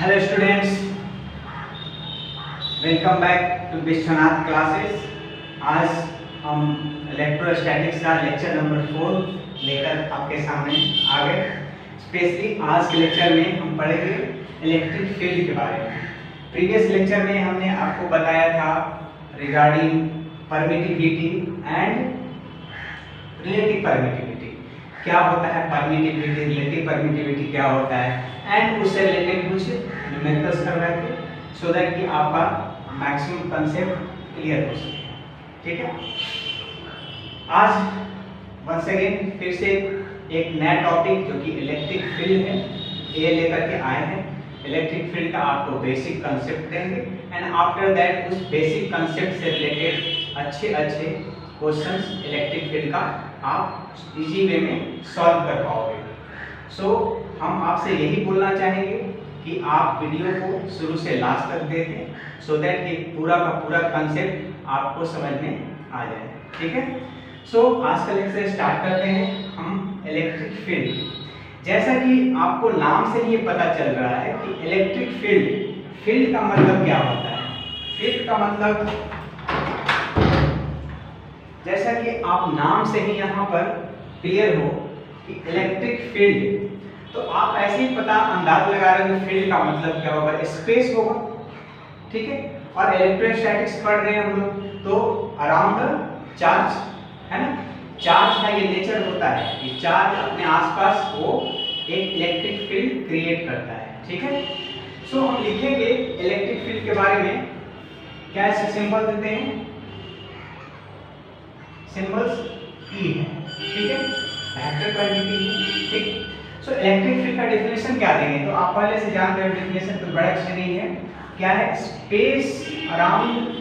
Hello students, welcome back to Vishwanath classes. आज हम electrostatics का लेक्चर नंबर 4 लेकर आपके सामने आ गए। स्पेशली आज के लेक्चर में हम पढ़ेंगे इलेक्ट्रिक फील्ड के बारे में। प्रीवियस लेक्चर में हमने आपको बताया था regarding permittivity and relative permittivity, क्या होता है परमिटिविटी, रिलेटिव परमिटिविटी क्या होता है, एंड उससे रिलेटेड कुछ न्यूमेरिकल्स करवाए थे सो दैट कि आपका मैक्सिमम कंसेप्ट क्लियर हो सके। ठीक है, आज वंस अगेन फिर से एक नया टॉपिक जो कि इलेक्ट्रिक फील्ड है ये लेकर के आए हैं। इलेक्ट्रिक फील्ड का आपको बेसिक कंसेप्ट देंगे एंड आफ्टर दैट उस बेसिक कंसेप्ट से रिलेटेड अच्छे क्वेश्चंस इलेक्ट्रिक फील्ड का आप इजी वे में सॉल्व कर पाओगे। सो हम आपसे यही बोलना चाहेंगे कि आप वीडियो को शुरू से लास्ट तक देखें सो दैट कि पूरा का पूरा कंसेप्ट आपको समझ में आ जाए। ठीक है, सो आज का लेक्चर स्टार्ट करते हैं हम इलेक्ट्रिक फील्ड। जैसा कि आपको नाम से ही ये पता चल रहा है कि इलेक्ट्रिक फील्ड का मतलब क्या होता है। फील्ड का मतलब, जैसा कि आप नाम से ही यहाँ पर क्लियर हो कि इलेक्ट्रिक फील्ड, तो आप ऐसे ही पता अंदाज लगा रहे हैं फील्ड का मतलब क्या होगा, स्पेस होगा। ठीक है, और इलेक्ट्रोस्टैटिक्स पढ़ रहे हैं हम लोग तो अराउंड द चार्ज, है ना। चार्ज का ये नेचर होता है कि चार्ज अपने आसपास वो एक इलेक्ट्रिक फील्ड क्रिएट करता है। ठीक है, सो हम लिखेंगे इलेक्ट्रिक फील्ड के बारे में क्या ऐसे सिंबल देते हैं, सिंबल्स ई है। ठीक है, वेक्टर क्वांटिटी है। ठीक, सो इलेक्ट्रिक फील्ड का डेफिनेशन क्या देंगे, तो आप पहले से जानते हो डेफिनेशन तो बड़ा अच्छा नहीं है। क्या है, space around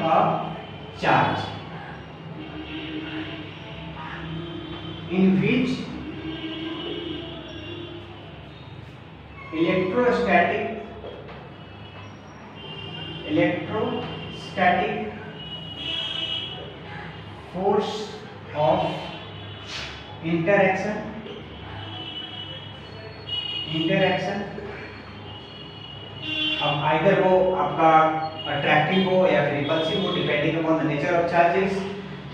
a charge in which electrostatic force of interaction अब आइदर वो आपका अट्रैक्टिव हो या फिर रिपल्सिव हो, depending upon the nature of charges.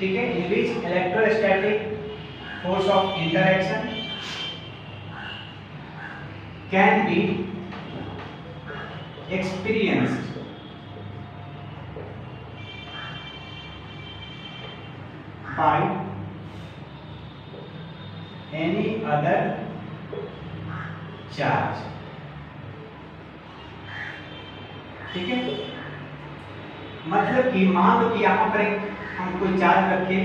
ठीक है, in which electrostatic force of interaction can be experienced by any other charge। ठीक है, मतलब कि मान लो कि यहाँ पर एक हम कोई चार्ज रखे,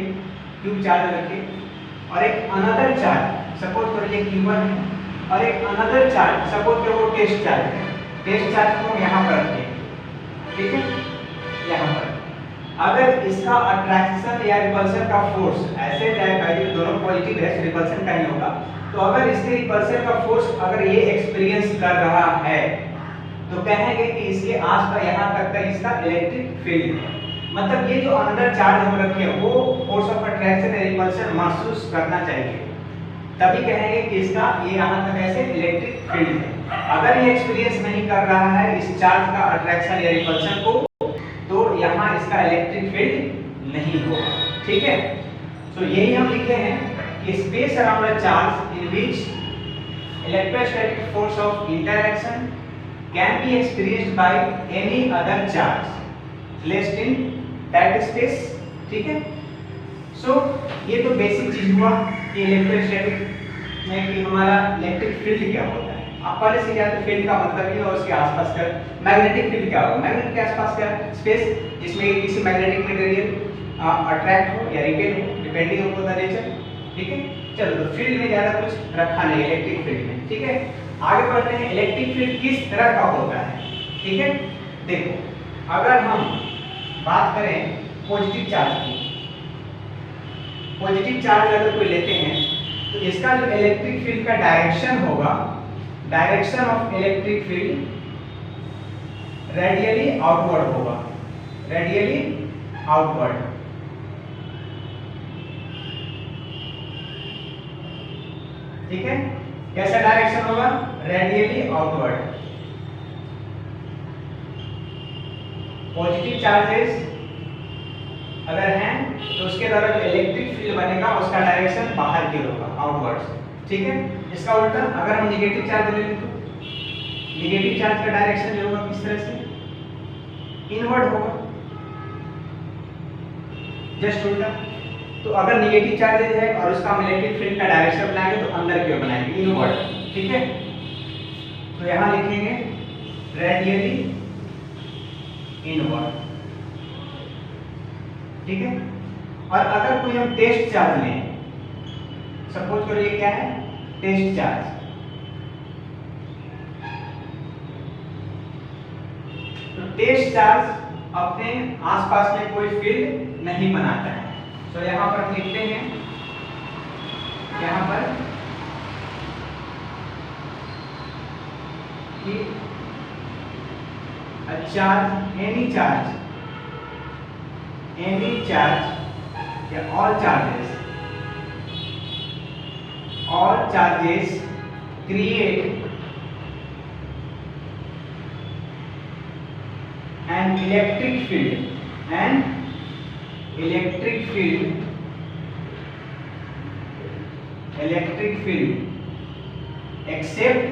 क्यू चार्ज रखे, और एक अनदर चार्ज सपोज करिए Q1 है, और एक अनदर चार्ज सपोज करो वो टेस्ट चार्ज है। टेस्ट चार्ज को यहाँ पर रखें, ठीक है, यहाँ पर अगर इसका अट्रैक्शन या रिपल्सन का फोर्स ऐसे जाएगा, दोनों पॉजिटिव है, रिपल्सन का ही होगा, तो अगर इसके रिपल्सन का फोर्स अगर ये एक्सपीरियंस कर रहा है तो कहेंगे कि इसके आसपास यहाँ तक का इसका इलेक्ट्रिक फील्ड है। मतलब ये जो अंदर चार्ज हम रखे हैं वो फोर्स ऑफ अट्रैक्शन या रिपल्सन महसूस करना चाहिए, तभी कहेंगे कि इसका ये यहाँ तक ऐसे इलेक्ट्रिक फील्ड है। अगर ये एक्सपीरियंस नहीं कर रहा है इस चार्ज का अट्रैक्शन या रिपल्सन को, तो यहाँ इसका इलेक्ट्रिक फील्ड नहीं होगा। ठीक है, सो यही हम लिखे हैं कि space around a charge in which electrostatic force of interaction can be experienced by any other charge placed in that space. ठीक है, सो ये तो बेसिक चीज हुआ कि इलेक्ट्रोस्टैटिक में कि हमारा इलेक्ट्रिक फील्ड क्या होता है। आप पहले से क्या फील्ड का मतलब ही और उसके आसपास का मैग्नेटिक फील्ड क्या होगा, मैग्नेट के आसपास क्या स्पेस जिसमें किसी मैग्नेटिक मटेरियल अट्रैक्ट हो या रिपेल हो, डिपेंडिंग अपॉन द नेचर। ठीक है, चलो तो फील्ड में ज्यादा कुछ रखा नहीं इलेक्ट्रिक फील्ड में। ठीक है, आगे बढ़ते हैं इलेक्ट्रिक फील्ड किस तरह का होता है। ठीक है, देखो अगर हम बात करें पॉजिटिव चार्ज की, पॉजिटिव चार्ज अगर कोई लेते हैं तो इसका जो इलेक्ट्रिक फील्ड का डायरेक्शन होगा, direction of electric field radially outward होगा, रेडियली आउटवर्ड। ठीक है, कैसा डायरेक्शन होगा? Radially outward. पॉजिटिव चार्जेस अगर हैं तो उसके द्वारा जो इलेक्ट्रिक फील्ड बनेगा उसका डायरेक्शन बाहर की ओर होगा, आउटवर्ड्स। ठीक है, इसका उल्टा अगर हम नेगेटिव चार्ज ले लें तो नेगेटिव चार्ज का डायरेक्शन जो होगा किस तरह से? इनवर्ड होगा, जस्ट उल्टा। तो अगर नेगेटिव चार्जेज है और उसका हम इलेक्ट्रिक फील्ड का डायरेक्शन बनाएंगे तो अंदर की ओर बनाएंगे, इनवर्ड। ठीक है, तो यहां लिखेंगे रेडियली इनवर्ड। ठीक है, और अगर कोई हम टेस्ट चार्ज लें, सपोज करो ये क्या है? Test charge. तो टेस्ट चार्ज अपने आसपास में कोई फील्ड नहीं बनाता है। तो यहां पर हम लिखते हैं, यहां पर कि a charge, any charge या all charges create an electric field except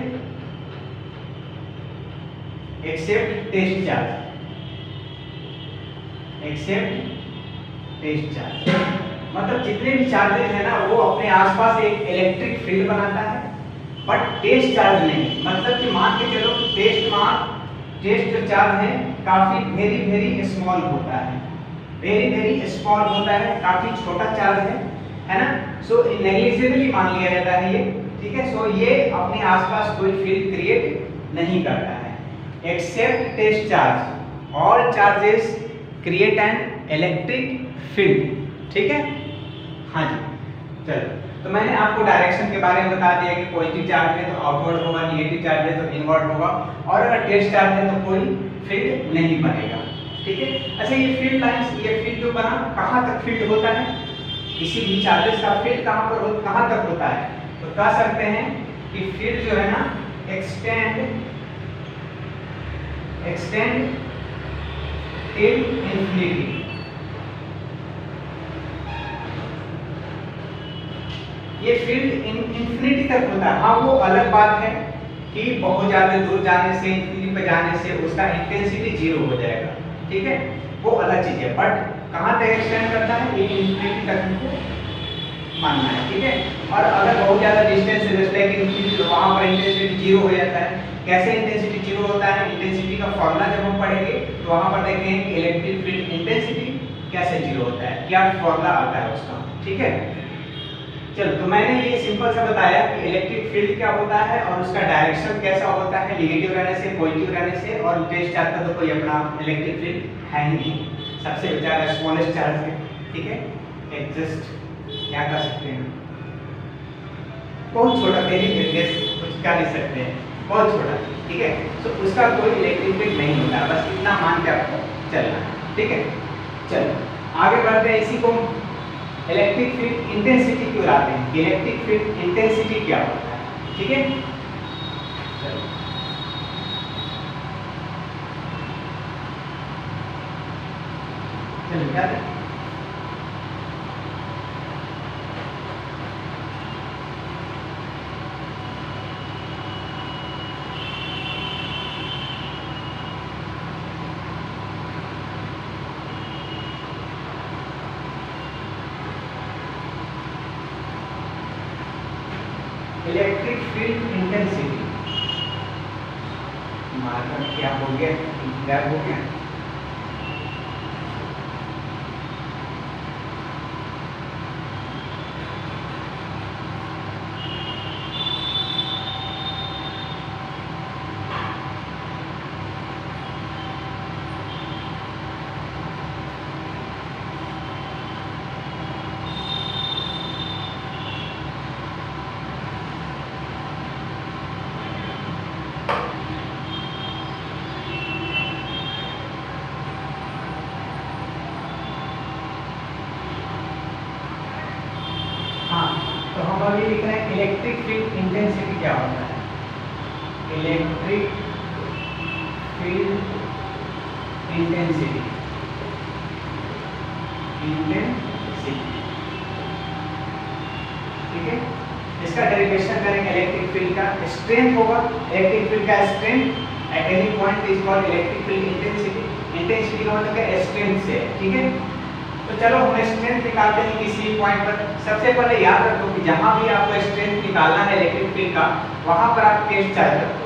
test charge. मतलब जितने भी चार्जेस है ना वो अपने आसपास एक इलेक्ट्रिक फील्ड बनाता है, बट टेस्ट चार्ज नहीं। मतलब कि मान के चलो टेस्ट जो चार्ज है काफी वेरी स्मॉल होता है, काफी छोटा चार्ज है ना। सो नेग्लिजिबली मान लिया जाता है ये। ठीक है, सो ये अपने आसपास कोई फील्ड क्रिएट नहीं करता है। Except test charge, all charges create an electric field. ठीक है, हाँ जी, चलो। तो मैंने आपको डायरेक्शन के बारे में बता दिया कि पॉजिटिव चार्ज है तो आउटवर्ड होगा, नेगेटिव चार्ज है तो इनवर्ड होगा, और अगर टेस्ट चार्ज है तो कोई फील्ड नहीं बनेगा। ठीक है, अच्छा ये फील्ड लाइंस, ये फील्ड जो बना कहाँ तक फील्ड होता है? किसी भी चार्जेस का फील्ड कहाँ तक होता है? तो कह सकते हैं कि फील्ड जो है ना एक्सटेंड टिल इंफिनिटी। ये फील्ड इंफिनिटी तक होता है। हाँ, वो अलग बात है कि बहुत ज्यादा दूर जाने से, इंफिनिटी पे जाने से उसका इंटेंसिटी जीरो हो जाएगा। ठीक है, वो अलग चीज है, बट कहाँ तक एक्सटेंड करता है? ये इंफिनिटी तक हमको मानना है। ठीक है, और अगर बहुत ज्यादा डिस्टेंस है जैसे कि इंफिनिटी, तो वहां पर इंटेंसिटी जीरो हो जाता है। कैसे इंटेंसिटी जीरो होता है? इंटेंसिटी का फॉर्मूला जब हम पढ़ेंगे तो वहां पर देखेंगे कि इलेक्ट्रिक फील्ड इंटेंसिटी कैसे जीरो होता है, क्या फॉर्मूला आता है उसका। ठीक है, चलो। तो मैंने ये सिंपल सा बताया कि इलेक्ट्रिक फील्ड क्या होता है और उसका डायरेक्शन कैसा होता है, नेगेटिव रहने से, पॉजिटिव रहने से, और टेस्ट चार्ज का तो कोई अपना इलेक्ट्रिक फील्ड है ही नहीं, सबसे बेचारा स्मॉलेस्ट चार्ज है। ठीक है, एग्जिस्ट क्या कर सकते हैं, बहुत छोटा, कुछ कर नहीं सकते हैं, बहुत छोटा। ठीक है, तो उसका कोई इलेक्ट्रिक फील्ड नहीं होता, बस इतना मान के आपको चलना है। ठीक है, चलो आगे बढ़ते हैं। इसी को इलेक्ट्रिक फील्ड इंटेंसिटी क्यों लाते हैं? इलेक्ट्रिक फील्ड इंटेंसिटी क्या होता है? ठीक है, चलो क्या है? इलेक्ट्रिक फील्ड इंटेंसिटी, मार्कर क्या हो गया, गैप हो गया। ये लिख रहे हैं इलेक्ट्रिक फील्ड इंटेंसिटी क्या होता है, इलेक्ट्रिक फील्ड इंटेंसिटी, ठीक है। इसका डेरिवेशन करेंगे इलेक्ट्रिक फील्ड का, स्ट्रेंथ होगा, इलेक्ट्रिक फील्ड का strength at any point is called electric field intensity. Intensity का मतलब है स्ट्रेंथ से, ठीक है। तो चलो हम स्ट्रेंथ निकालते हैं किसी पॉइंट पर। सबसे पहले याद रखो कि जहां भी आपको स्ट्रेंथ निकालना है इलेक्ट्रिक फील्ड का, वहां पर आप टेस्ट चार्ज रखो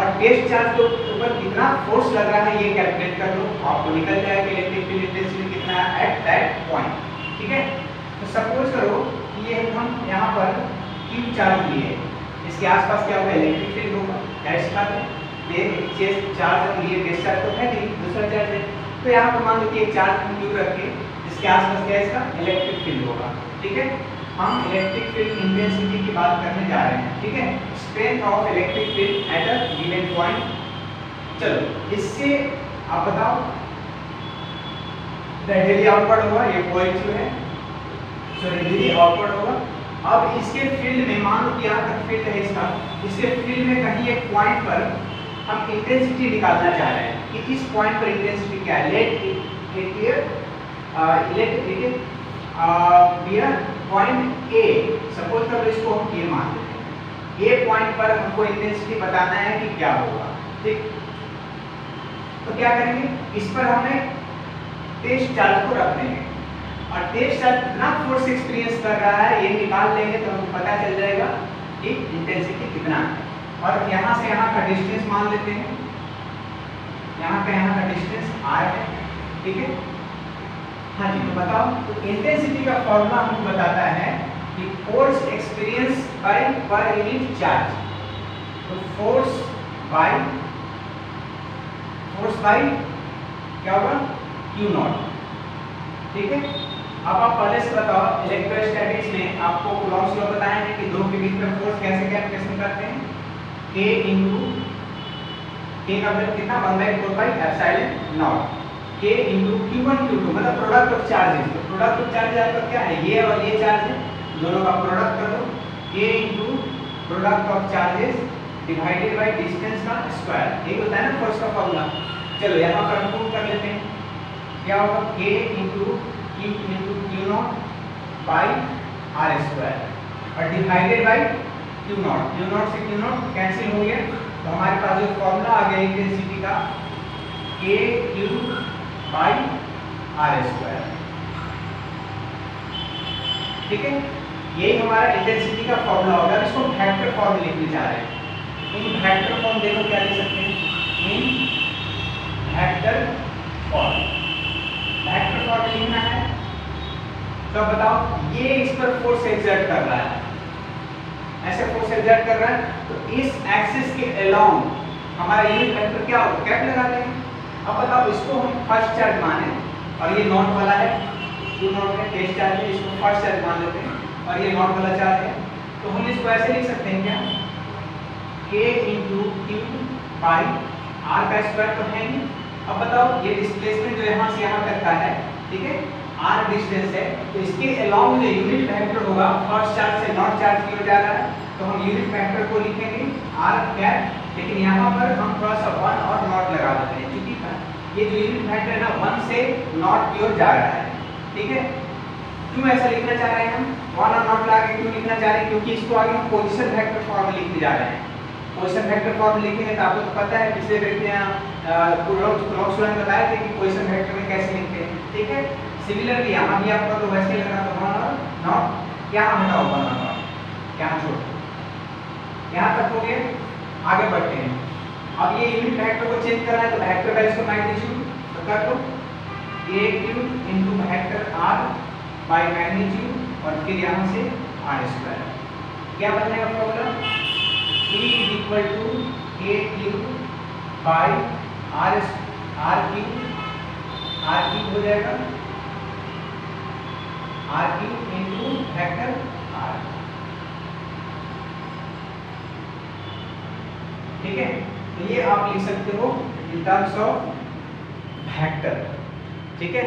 और टेस्ट चार्ज के ऊपर कितना फोर्स लग रहा है ये कैलकुलेट कर लो, आपको निकल जाएगा कि इलेक्ट्रिक फील्ड इंटेंसिटी कितना है एट दैट पॉइंट, ठीक है। तो सपोज करो कि ये हम यहाँ पर क्यू चार्ज लिए, इसके आसपास क्या होगा, इलेक्ट्रिक फील्ड होगा, दैट्स बात है। ये एक चार्ज लिए टेस्ट चार्ज तो है नहीं, दूसरा चार्ज है, तो यहाँ पर मान लो कि एक चार्ज हम क्यू रख के इसके आसपास क्या है इसका इलेक्ट्रिक फील्ड होगा, ठीक है। हम इलेक्ट्रिक फील्ड इंटेंसिटी की बात करने जा रहे हैं, ठीक है, strength of electric field at a given point. चलो इससे आप बताओ, रेडियली आउटवर्ड होगा, ये पॉजिटिव है, सो रेडियली आउटवर्ड होगा। अब इसके फील्ड में मान लो कि यहाँ तक फील्ड है इसका, इसके फील्ड में कहीं एक पॉइंट पर हम इंटेंसिटी निकालना चाह रहे हैं कि इस पॉइंट पर इंटेंसिटी क्या है, let it here point A, suppose कर लो इसको हम ए मान लेते हैं, ए पॉइंट पर हमको इंटेंसिटी बताना है कि क्या होगा, ठीक। तो क्या करेंगे, इस पर हमें टेस्ट चार्ज को रख देंगे और टेस्ट चार्ज कितना फोर्स एक्सपीरियंस कर रहा है ये निकाल लेंगे तो हमको पता चल जाएगा कि इंटेंसिटी कितना है। और यहाँ से यहाँ का डिस्टेंस मान लेते हैं, यहाँ का डिस्टेंस r है, ठीक है। हाँ जी, तो बताओ, तो इंटेंसिटी का फॉर्मूला हमको बताता है कि force experience by per unit charge, तो फोर्स बाय क्या होगा, क्यू नॉट, ठीक है। अब आप पहले से बताओ, इलेक्ट्रोस्टैटिक्स में आपको कूलॉम्स लॉ बताए हैं कि दो के बीच में फोर्स कैसे कैलकुलेशन करते हैं, K इंटू K का वैल्यू कितना 1/4πε0 K इंटू Q1 Q2 मतलब प्रोडक्ट ऑफ चार्जेस। तो प्रोडक्ट ऑफ चार्ज आपका क्या है, ये और ये चार्ज है, दोनों का प्रोडक्ट कर दो, K into product of charges divided by distance का स्क्वायर, यही होता है ना फोर्स का फॉर्मूला। चलो यहाँ पर हम प्रूव कर लेते हैं, क्या होगा, K into Q0 by r² और डिवाइडेड बाई Q0 से Q0 कैंसिल हो गया, तो हमारे पास जो फॉर्मूला आ गया इंटेंसिटी का KQ बाई r², ठीक है। यही हमारा इंटेंसिटी का फॉर्मूला होगा। इसको वेक्टर फॉर्म में लिखने जा रहे हैं, तो वेक्टर फॉर्म देखो क्या लिख सकते हैं, इन वेक्टर फॉर्म, वेक्टर फॉर्म में लिखना है। तो बताओ, ये इस पर फोर्स एक्सर्ट कर रहा है, ऐसे फोर्स एक्सर्ट कर रहा है, तो इस एक्सिस के अलोंग हमारा यूनिट वेक्टर क्या होगा, कैप लगा देंगे। अब बताओ, इसको हम फर्स्ट चार्ज माने और ये नॉट वाला है, Q0 का टेस्ट चार्ज है, इसको फर्स्ट चार्ज मान लेते हैं और ये नॉट वाला चार्ज है, तो हम इसको ऐसे लिख सकते हैं क्या, K into Q by r का स्क्वायर तो है नहीं। अब बताओ, ये डिस्प्लेसमेंट जो यहाँ से यहाँ तक का है, ठीक है, r डिस्टेंस है, तो इसके अलोंग जो यूनिट वेक्टर होगा फर्स्ट चार्ज से नॉट चार्ज की ओर जा रहा है, तो हम यूनिट वेक्टर को लिखेंगे r कैप, लेकिन यहाँ पर हम थोड़ा सा 1 और नॉट लगा देते हैं, क्योंकि ये जो यूनिट वेक्टर है ना 1 से नॉट की ओर जा रहा है, ठीक है। क्यों ऐसा लिखना चाह रहे हैं हम, 1 और नॉट लगा के क्यों लिखना चाह रहे हैं, क्योंकि इसको आगे हम पोजीशन वेक्टर फॉर्म में लिखने जा रहे हैं। पोजीशन वेक्टर फॉर्म में लिखेंगे तो आपको तो पता है, पिछले वीडियो कूलॉम्स लॉ में बताया था कि पोजीशन वेक्टर में कैसे लिखते हैं, ठीक है। सिमिलरली यहाँ भी आपको तो वैसे लिखना, तो 1 और नॉट यहाँ हटाओ, 1 और नॉट यहाँ छोड़, यहाँ तक हो गया। आगे बढ़ते हैं, अब ये यूनिट वेक्टर को चेंज करना है, तो वेक्टर का इसको मैग्नीट्यूड तो कर दो, KQ into vector r by magnitude और फिर यहाँ से r², क्या बनेगा formula, E equal to KQ by r³ हो जाएगा, r³ इंटू वेक्टर r, ठीक है। तो ये आप लिख सकते हो इन टर्म्स ऑफ वेक्टर, ठीक है।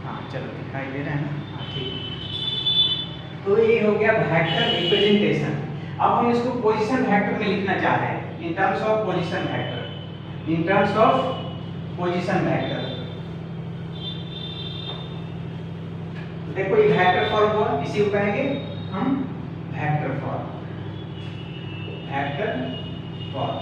हाँ चलो दिखाई दे रहा है ना, हाँ ठीक। तो ये हो गया वेक्टर रिप्रेजेंटेशन। अब हम इसको पोजीशन वेक्टर में लिखना चाह रहे हैं, in terms of position vector, in terms of position vector. देखो ये वेक्टर फॉर्म हुआ, इसी को कहेंगे हम वेक्टर फॉर्म, वेक्टर फॉर्म।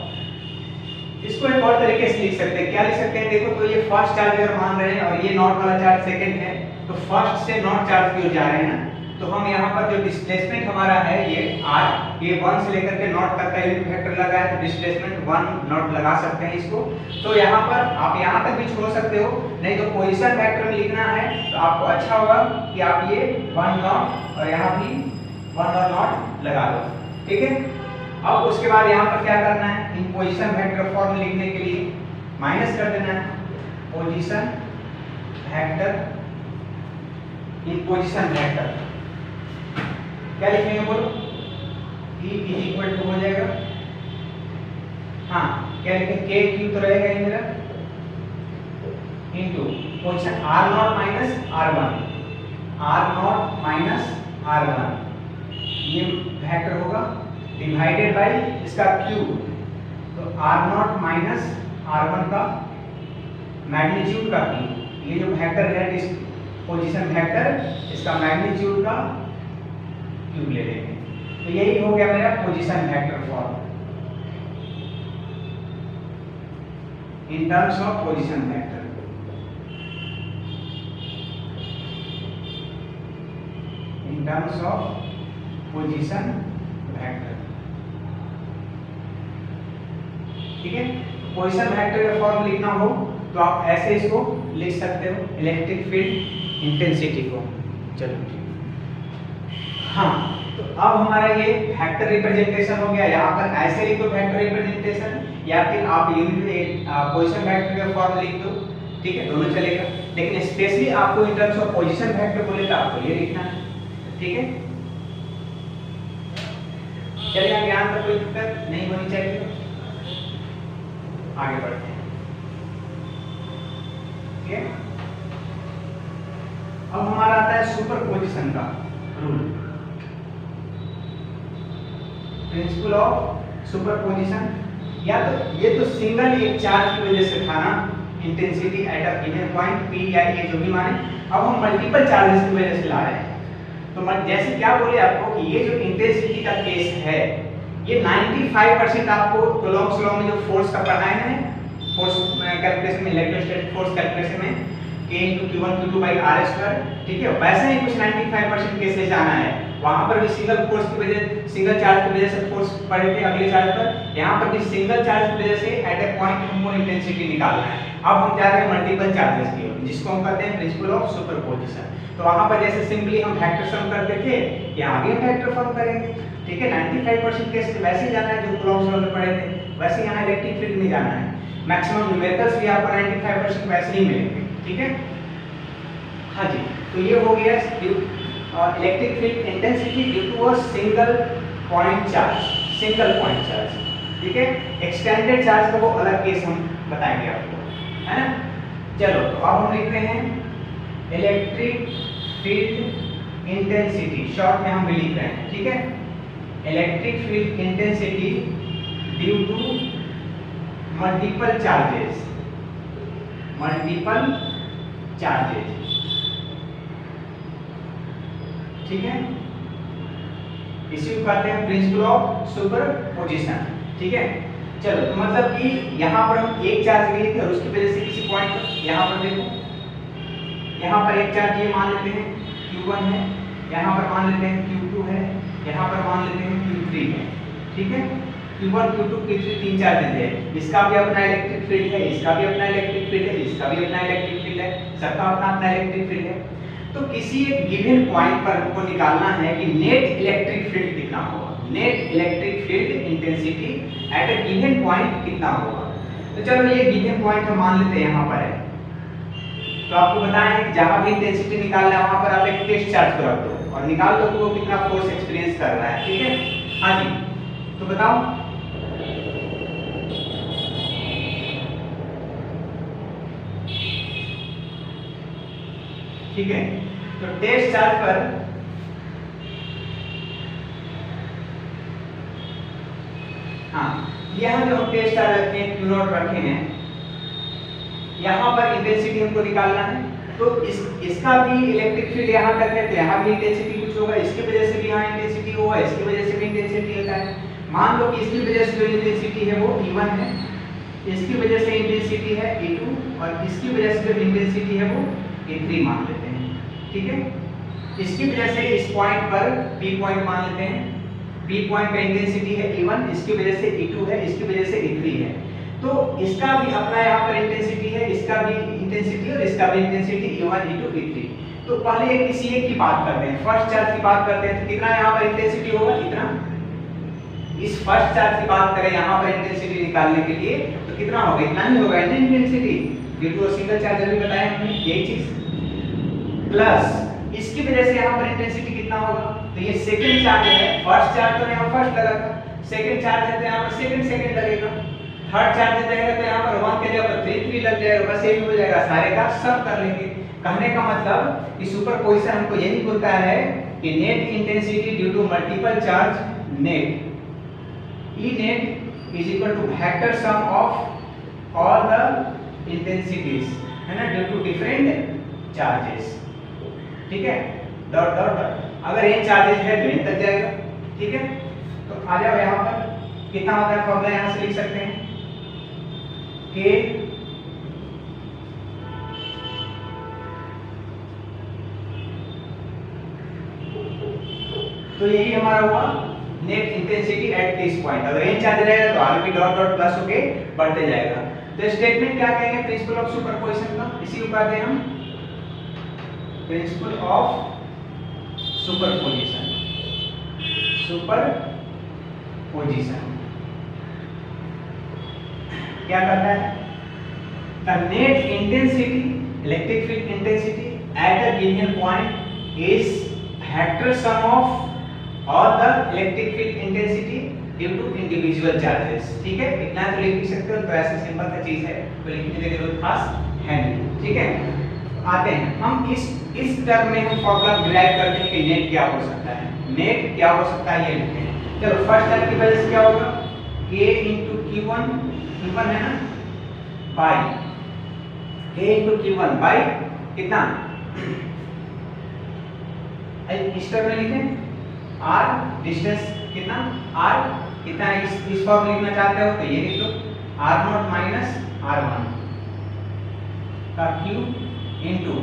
इसको एक और तरीके से लिख सकते हैं, क्या लिख सकते हैं, देखो तो ये फर्स्ट चार्ज अगर मान रहे हैं और ये नॉट वाला चार्ज सेकंड है, तो फर्स्ट से नॉट चार्ज की ओर जा रहे हैं ना, तो हम यहाँ पर जो डिस्प्लेसमेंट हमारा है ये r, ये 1 से लेकर के नॉट तक का यूनिट वेक्टर लगा है, तो डिस्प्लेसमेंट 1 नॉट लगा सकते हैं इसको। तो यहाँ पर आप यहाँ तक भी छोड़ सकते हो, नहीं तो पोजीशन वेक्टर में लिखना है तो आपको अच्छा होगा कि आप ये 1 नॉट और यहाँ भी 1 और नॉट लगा लो, ठीक है। अब उसके बाद यहाँ पर क्या करना है, इन पोजीशन वेक्टर फॉर्म लिखने के लिए माइनस कर देना है पोजीशन वेक्टर इन पोजीशन वेक्टर। क्या लिखेंगे बोलो, E इक्वल टू हो जाएगा, हाँ क्या लिखेंगे, के क्यू तो रहेगा ही मेरा, into position r not minus r1, r not minus r1 ये वेक्टर होगा, डिवाइडेड बाय इसका q, तो r नॉट माइनस r1 का मैग्नीट्यूड का q, ये जो वेक्टर है इस पोजीशन वेक्टर, इसका मैग्नीट्यूड का क्यूब ले लेंगे। तो यही हो गया मेरा position vector form in terms of position vector. In terms of position vector, ठीक है। पोजीशन वेक्टर का फॉर्म लिखना हो तो आप ऐसे इसको लिख सकते हो, इलेक्ट्रिक फील्ड इंटेंसिटी को। चलो हाँ, तो अब हमारा ये वेक्टर रिप्रेजेंटेशन हो गया। यहाँ पर ऐसे लिख दो वेक्टर रिप्रेजेंटेशन, या फिर आप यूनिट पोजीशन वेक्टर का फॉर्म लिख दो, ठीक है, दोनों चलेगा। लेकिन स्पेशली आपको in terms of position vector बोले तो आपको ये लिखना है, ठीक है। चलिए आगे, यहाँ तक कोई दिक्कत नहीं होनी चाहिए, आगे बढ़ते हैं, ठीक है। अब हमारा आता है सुपरपोजिशन का रूल, प्रिंसिपल ऑफ सुपरपोजिशन। या तो ये तो सिंगल एक चार्ज की वजह से था ना, intensity at a given point p या ये जो भी माने, अब हम मल्टीपल चार्जेस की वजह से ला रहे हैं। तो जैसे क्या बोले आपको कि ये जो इंटेंसिटी का केस है, ये 95% आपको कोलॉम्स लॉ में जो फोर्स का पढ़ाए हैं, फोर्स कैलकुलेशन में, इलेक्ट्रोस्टैटिक फोर्स कैलकुलेशन में k * q1 q2 r², ठीक है, वैसे ही कुछ 95% केसेस जाना है। वहां पर भी सिंगल फोर्स की वजह, सिंगल चार्ज की वजह से फोर्स पड़े थे अगले चार्ज पर, यहाँ पर भी सिंगल चार्ज की वजह से एट ए पॉइंट हमको इंटेंसिटी निकालना है। अब हम जा रहे हैं मल्टीपल चार्जेस की ओर, जिसको हम कहते हैं प्रिंसिपल ऑफ सुपरपोजिशन। तो वहां पर जैसे सिंपली हम वेक्टर सम करते थे, यहाँ भी हम वेक्टर फॉर्म करेंगे, ठीक है। 95% केस वैसे ही जाना है जो कोलॉम्स लॉ में पढ़े थे, वैसे यहाँ इलेक्ट्रिक फील्ड में जाना है। मैक्सिमम न्यूमेरिकल्स भी आपको 95% वैसे ही मिलेंगे, ठीक है। हाँ जी, तो ये हो गया electric field intensity due to a single point charge, single point charge, ठीक है। एक्सटेंडेड चार्ज का वो अलग केस हम बताएंगे आपको, है ना। चलो, तो अब हम लिख रहे हैं इलेक्ट्रिक फील्ड इंटेंसिटी, शॉर्ट में हम भी लिख रहे हैं, ठीक है। Electric field intensity due to multiple charges, multiple charges, ठीक है। इसी को कहते हैं प्रिंसिपल ऑफ सुपरपोजिशन, ठीक है। चलो, तो मतलब कि यहाँ पर हम एक चार्ज लिए थे और उसकी वजह से किसी पॉइंट पर, यहाँ पर देखो, यहाँ पर एक चार्ज ये मान लेते हैं Q1 है, यहाँ पर मान लेते हैं Q2 है, यहाँ पर मान लेते हैं Q3 है, ठीक है। Q1 Q2 Q3 तीन चार्जेस है, इसका भी अपना इलेक्ट्रिक फील्ड है, इसका भी अपना इलेक्ट्रिक फील्ड है, इसका भी अपना इलेक्ट्रिक फील्ड है, सबका अपना अपना इलेक्ट्रिक फील्ड है। तो किसी एक गिवन पॉइंट पर हमको निकालना है कि नेट इलेक्ट्रिक फील्ड कितना होगा, net electric field intensity at a given point कितना होगा। तो चलो, ये गिवन पॉइंट हम मान लेते हैं यहाँ पर है। तो आपको बताएं कि जहां भी इंटेंसिटी निकालना है वहां पर आप एक टेस्ट चार्ज को रख दो और निकाल दो कि वो कितना फोर्स एक्सपीरियंस कर रहा है, ठीक है। हाँ जी, तो बताओ, ठीक है। तो टेस्ट चार्ज पर यहाँ जो हम टेस्ट चार्ज रखे हैं Q नॉट रखे हैं, यहाँ पर इंटेंसिटी हमको निकालना है। तो इसका भी इलेक्ट्रिक फील्ड यहाँ तक है, तो यहाँ भी इंटेंसिटी कुछ होगा, इसकी वजह से भी यहाँ इंटेंसिटी होगा, इसकी वजह से भी इंटेंसिटी होता है। मान लो कि इसकी वजह से जो इंटेंसिटी है वो E1 है, इसकी वजह से इंटेंसिटी है E2 और इसकी वजह से जो इंटेंसिटी है वो E3 मान लेते हैं। ठीक है, इसकी वजह से इस पॉइंट पर P पॉइंट मान लेते हैं, P पॉइंट पे इंटेंसिटी है E1, इसकी वजह से E2 है, इसकी वजह से E3 है। तो इसका भी अपना यहाँ पर इंटेंसिटी है, इसका भी इंटेंसिटी और इसका भी इंटेंसिटी E1 E2 E3। तो पहले किसी एक की बात करते हैं, फर्स्ट चार्ज की बात करते हैं। तो कितना यहाँ पर इंटेंसिटी होगा, इतना। इस फर्स्ट चार्ज की बात करें यहाँ पर इंटेंसिटी निकालने के लिए, तो कितना होगा, इतना ही होगा intensity, due to single charge अभी बताया हमने यही चीज। प्लस इसकी वजह से यहाँ पर इंटेंसिटी कितना होगा, तो ये सेकंड चार्ज है, फर्स्ट चार्ज तो यहाँ फर्स्ट लगा था, सेकंड चार्ज है तो यहाँ पर सेकंड लगेगा, थर्ड चार्ज जाएगा तो यहाँ पर 1 के जगह पर 3 लग जाएगा, बस यही हो जाएगा, सारे का सब कर लेंगे। कहने का मतलब कि सुपरपोजिशन हमको यही बोलता है कि net intensity due to multiple charge net E net is equal to vector sum of all the intensities, है ना, ड्यू टू डिफरेंट चार्जेस। ठीक है, डॉट डॉट डॉट, अगर n चार्जेस है तो n तक जाएगा। ठीक है, तो आ जाओ यहाँ पर कितना होता है, फॉर्मूला यहाँ से लिख सकते हैं K तो यही हमारा हुआ net intensity at this point. अगर n चार्ज रहेगा तो आगे भी डॉट डॉट प्लस होके बढ़ते जाएगा। तो स्टेटमेंट क्या कहेंगे, प्रिंसिपल ऑफ सुपरपोजिशन का, इसी को कहते हैं हम प्रिंसिपल ऑफ सुपरपोजिशन। सुपरपोजिशन क्या करता है, the net intensity electric field intensity at a given point is vector sum of all the electric field intensity due to individual charges. ठीक है, इतना तो लिख भी सकते हो, तो ऐसा सिंपल सा चीज है, तो लिखने की जरूरत खास है नहीं। ठीक है, आते हैं हम इस टर्म में हम फॉर्मूला डिराइव करते हैं कि नेट क्या हो सकता है, नेट क्या हो सकता है ये लिखते हैं। चलो फर्स्ट टर्म की वजह से क्या होगा, K into Q1 है ना, bye K into Q1 bye कितना, इस टर्म में लिखें R डिस्टेंस कितना, R कितना है, इस फॉर्म लिखना चाहते हो तो ये लिख लो R0 माइनस R1 का Q into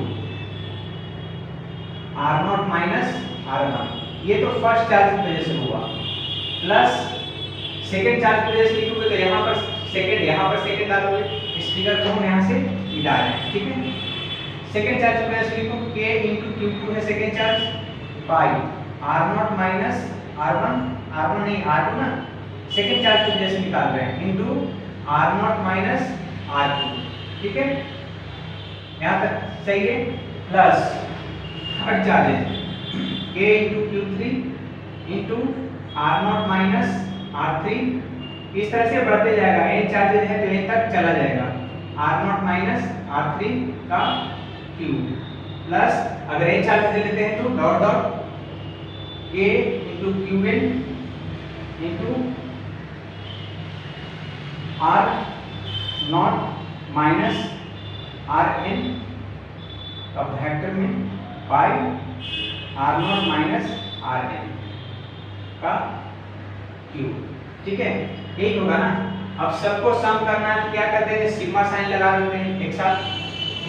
R0 minus R1। ये तो फर्स्ट चार्ज की वजह से हुआ, प्लस सेकंड चार्ज की वजह से लिखोगे तो यहाँ पर सेकंड डालोगे, इस फिगर को हम यहाँ से मिटा रहे हैं। ठीक है, सेकंड चार्ज की वजह से लिखो K इंटू Q2 है second charge by R0 minus R1 नहीं R2 ना, सेकंड चार्ज की वजह से निकाल रहे हैं, इंटू R0 माइनस R2। ठीक है, यहाँ तक सही है। प्लस थर्ड चार्ज है K into Q3 into R0 minus R3, इस तरह से बढ़ते जाएगा, n चार्जेस है तो n तक चला जाएगा, R0 माइनस R3 का Q प्लस अगर n चार्जेस लेते हैं तो dot dot K into Qn into R0 minus Rn का वेक्टर में बाय R0 माइनस Rn का Q। ठीक है, यही होगा ना। अब सबको सम करना है तो क्या करते हैं, सिग्मा साइन लगा देते हैं एक साथ।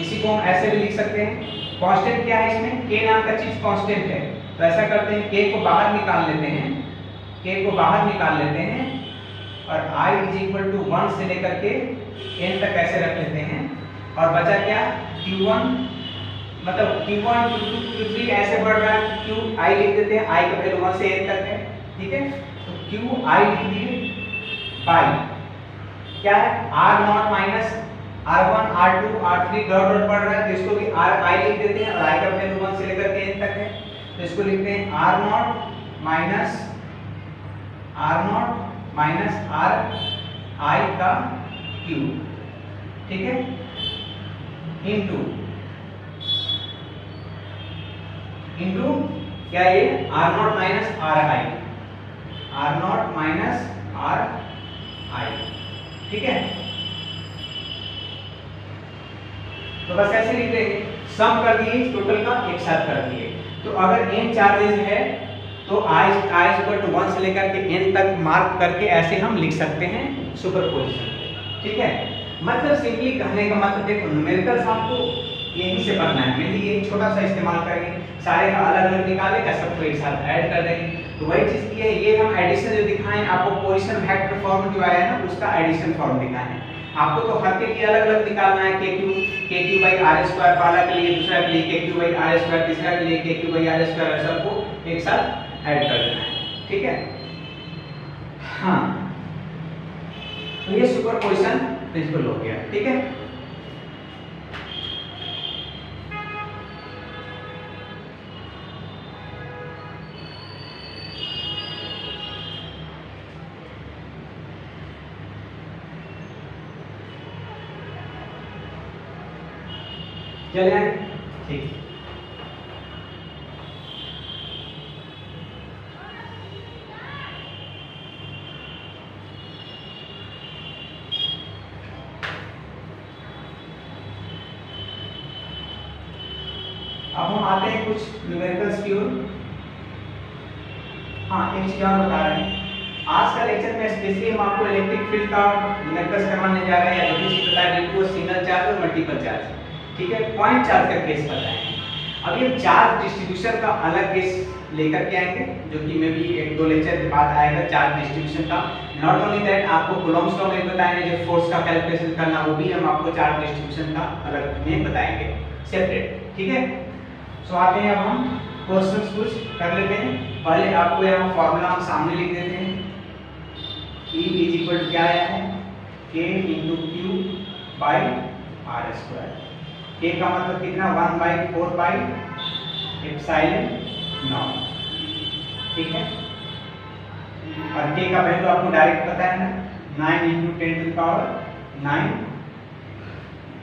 इसी को हम ऐसे भी लिख सकते हैं, कांस्टेंट क्या है इसमें, K नाम का चीज कांस्टेंट है, तो ऐसा करते हैं K को बाहर निकाल लेते हैं, K को बाहर निकाल लेते हैं और I इज इक्वल टू 1 से लेकर के n तक ऐसे रख लेते हैं, और बचा क्या Q1, मतलब Q1 Q2 Q3 ऐसे बढ़ रहा है, Q I लिख देते हैं, I का वैल्यू 1 से n तक है। ठीक है, तो Q I लिख दिए बाई क्या है R0 minus R1 R2 R3 dot dot बढ़ रहा है, तो इसको भी I लिख देते हैं, और I का वैल्यू 1 से लेकर के n तक है, तो इसको लिखते हैं R0 माइनस R I का Q। ठीक है, इंटू क्या ये R0 माइनस R0 माइनस आई। ठीक है, तो बस ऐसे लिख देंगे, सम कर दिए टोटल का एक साथ कर दिए। तो अगर n चार्जेस है तो i इक्वल टू 1 से लेकर के n तक मार्क करके ऐसे हम लिख सकते हैं सुपरपोजिशन। ठीक है, मतलब सिंपली कहने का मतलब देखो न्यूमेरिकल्स आपको यहीं से पढ़ना है, मेनली यही छोटा सा इस्तेमाल करेंगे, सारे का अलग अलग निकालेगा सबको एक साथ ऐड कर देंगे। तो वही चीज की है, ये हम एडिशन जो दिखाएं आपको पोजीशन वेक्टर फॉर्म जो आया है ना उसका एडिशन फॉर्म दिखाएं हैं। आपको तो हर के लिए अलग अलग निकालना है, kq बाई आर स्क्वायर पहला के लिए, दूसरा के लिए kq बाई आर स्क्वायर, तीसरा के लिए kq बाई आर स्क्वायर, सबको एक साथ ऐड कर देना है। ठीक है, हाँ, तो ये सुपरपोजिशन प्रिंसिपल हो गया। ठीक है, चले आए। ठीक, अब हम आते हैं कुछ न्यूमेरिकल्स की ओर। हाँ, एक चीज और बता रहे हैं, आज का लेक्चर में स्पेशली हम आपको इलेक्ट्रिक फील्ड का न्यूमेरिकल्स करवाने जा रहे हैं, या जो भी पता है बिल्कुल सिंगल चार्ज और मल्टीपल चार्ज। ठीक है, पॉइंट चार्ज का केस बताएंगे। अब ये चार्ज डिस्ट्रीब्यूशन का अलग केस लेकर के आएंगे, जो कि मे भी एक दो लेक्चर के बाद आएगा चार्ज डिस्ट्रीब्यूशन का। नॉट ओनली दैट, आपको कूलम्ब्स लॉ में बताएंगे जो फोर्स का कैलकुलेशन करना, वो भी हम आपको चार्ज डिस्ट्रीब्यूशन का अलग में बताएंगे सेपरेट। ठीक है, सो आते हैं अब हम क्वेश्चंस कुछ कर लेते हैं। पहले आपको यहाँ फॉर्मूला हम सामने लिख देते हैं। E इज इक्वल टू क्या आया है, K into q by r square. K का मतलब कितना, 1/4 पाई एप्सिलॉन नॉट। ठीक है, और K का वैल्यू आपको डायरेक्ट पता है ना, 9 इंटू 10 टू पावर 9।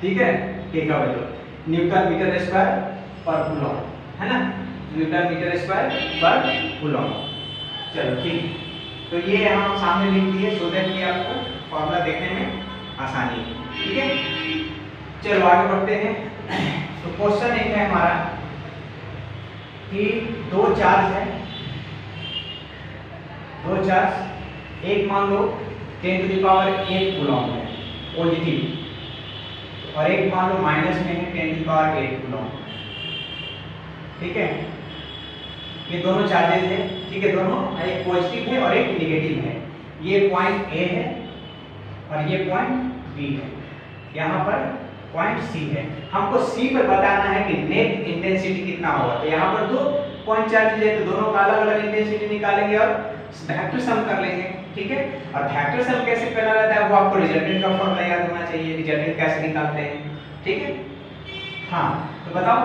ठीक है, K का वैल्यू न्यूटन मीटर स्क्वायर पर कूलम है ना, न्यूटन मीटर स्क्वायर पर कूलम। चलो ठीक, तो ये हम सामने लिख दिए सो दैट कि आपको फॉर्मूला देखने में आसानी है। ठीक है, चलो आगे बढ़ते हैं। तो क्वेश्चन एक है हमारा कि दो चार्ज है, दो चार्ज, एक मान लो 10 टू द पावर 8 कूलम है पॉजिटिव, और एक मान लो माइनस में है 10 टू द पावर 8 कूलम। ठीक है, ये दोनों चार्जेस है। ठीक है, दोनों एक पॉजिटिव है और एक नेगेटिव है। ये पॉइंट ए है और ये पॉइंट बी है, यहाँ पर पॉइंट सी है। हमको सी पर बताना है कि नेट इंटेंसिटी कितना होगा। तो यहाँ पर दो पॉइंट चार्ज है, तो दोनों का अलग अलग इंटेंसिटी निकालेंगे और वेक्टर सम कर लेंगे। ठीक है, और वेक्टर सम कैसे करना रहता है वो आपको रिजल्टेंट का फॉर्मूला याद होना चाहिए, रिजल्टेंट कैसे निकालते हैं। ठीक है, हाँ, तो बताओ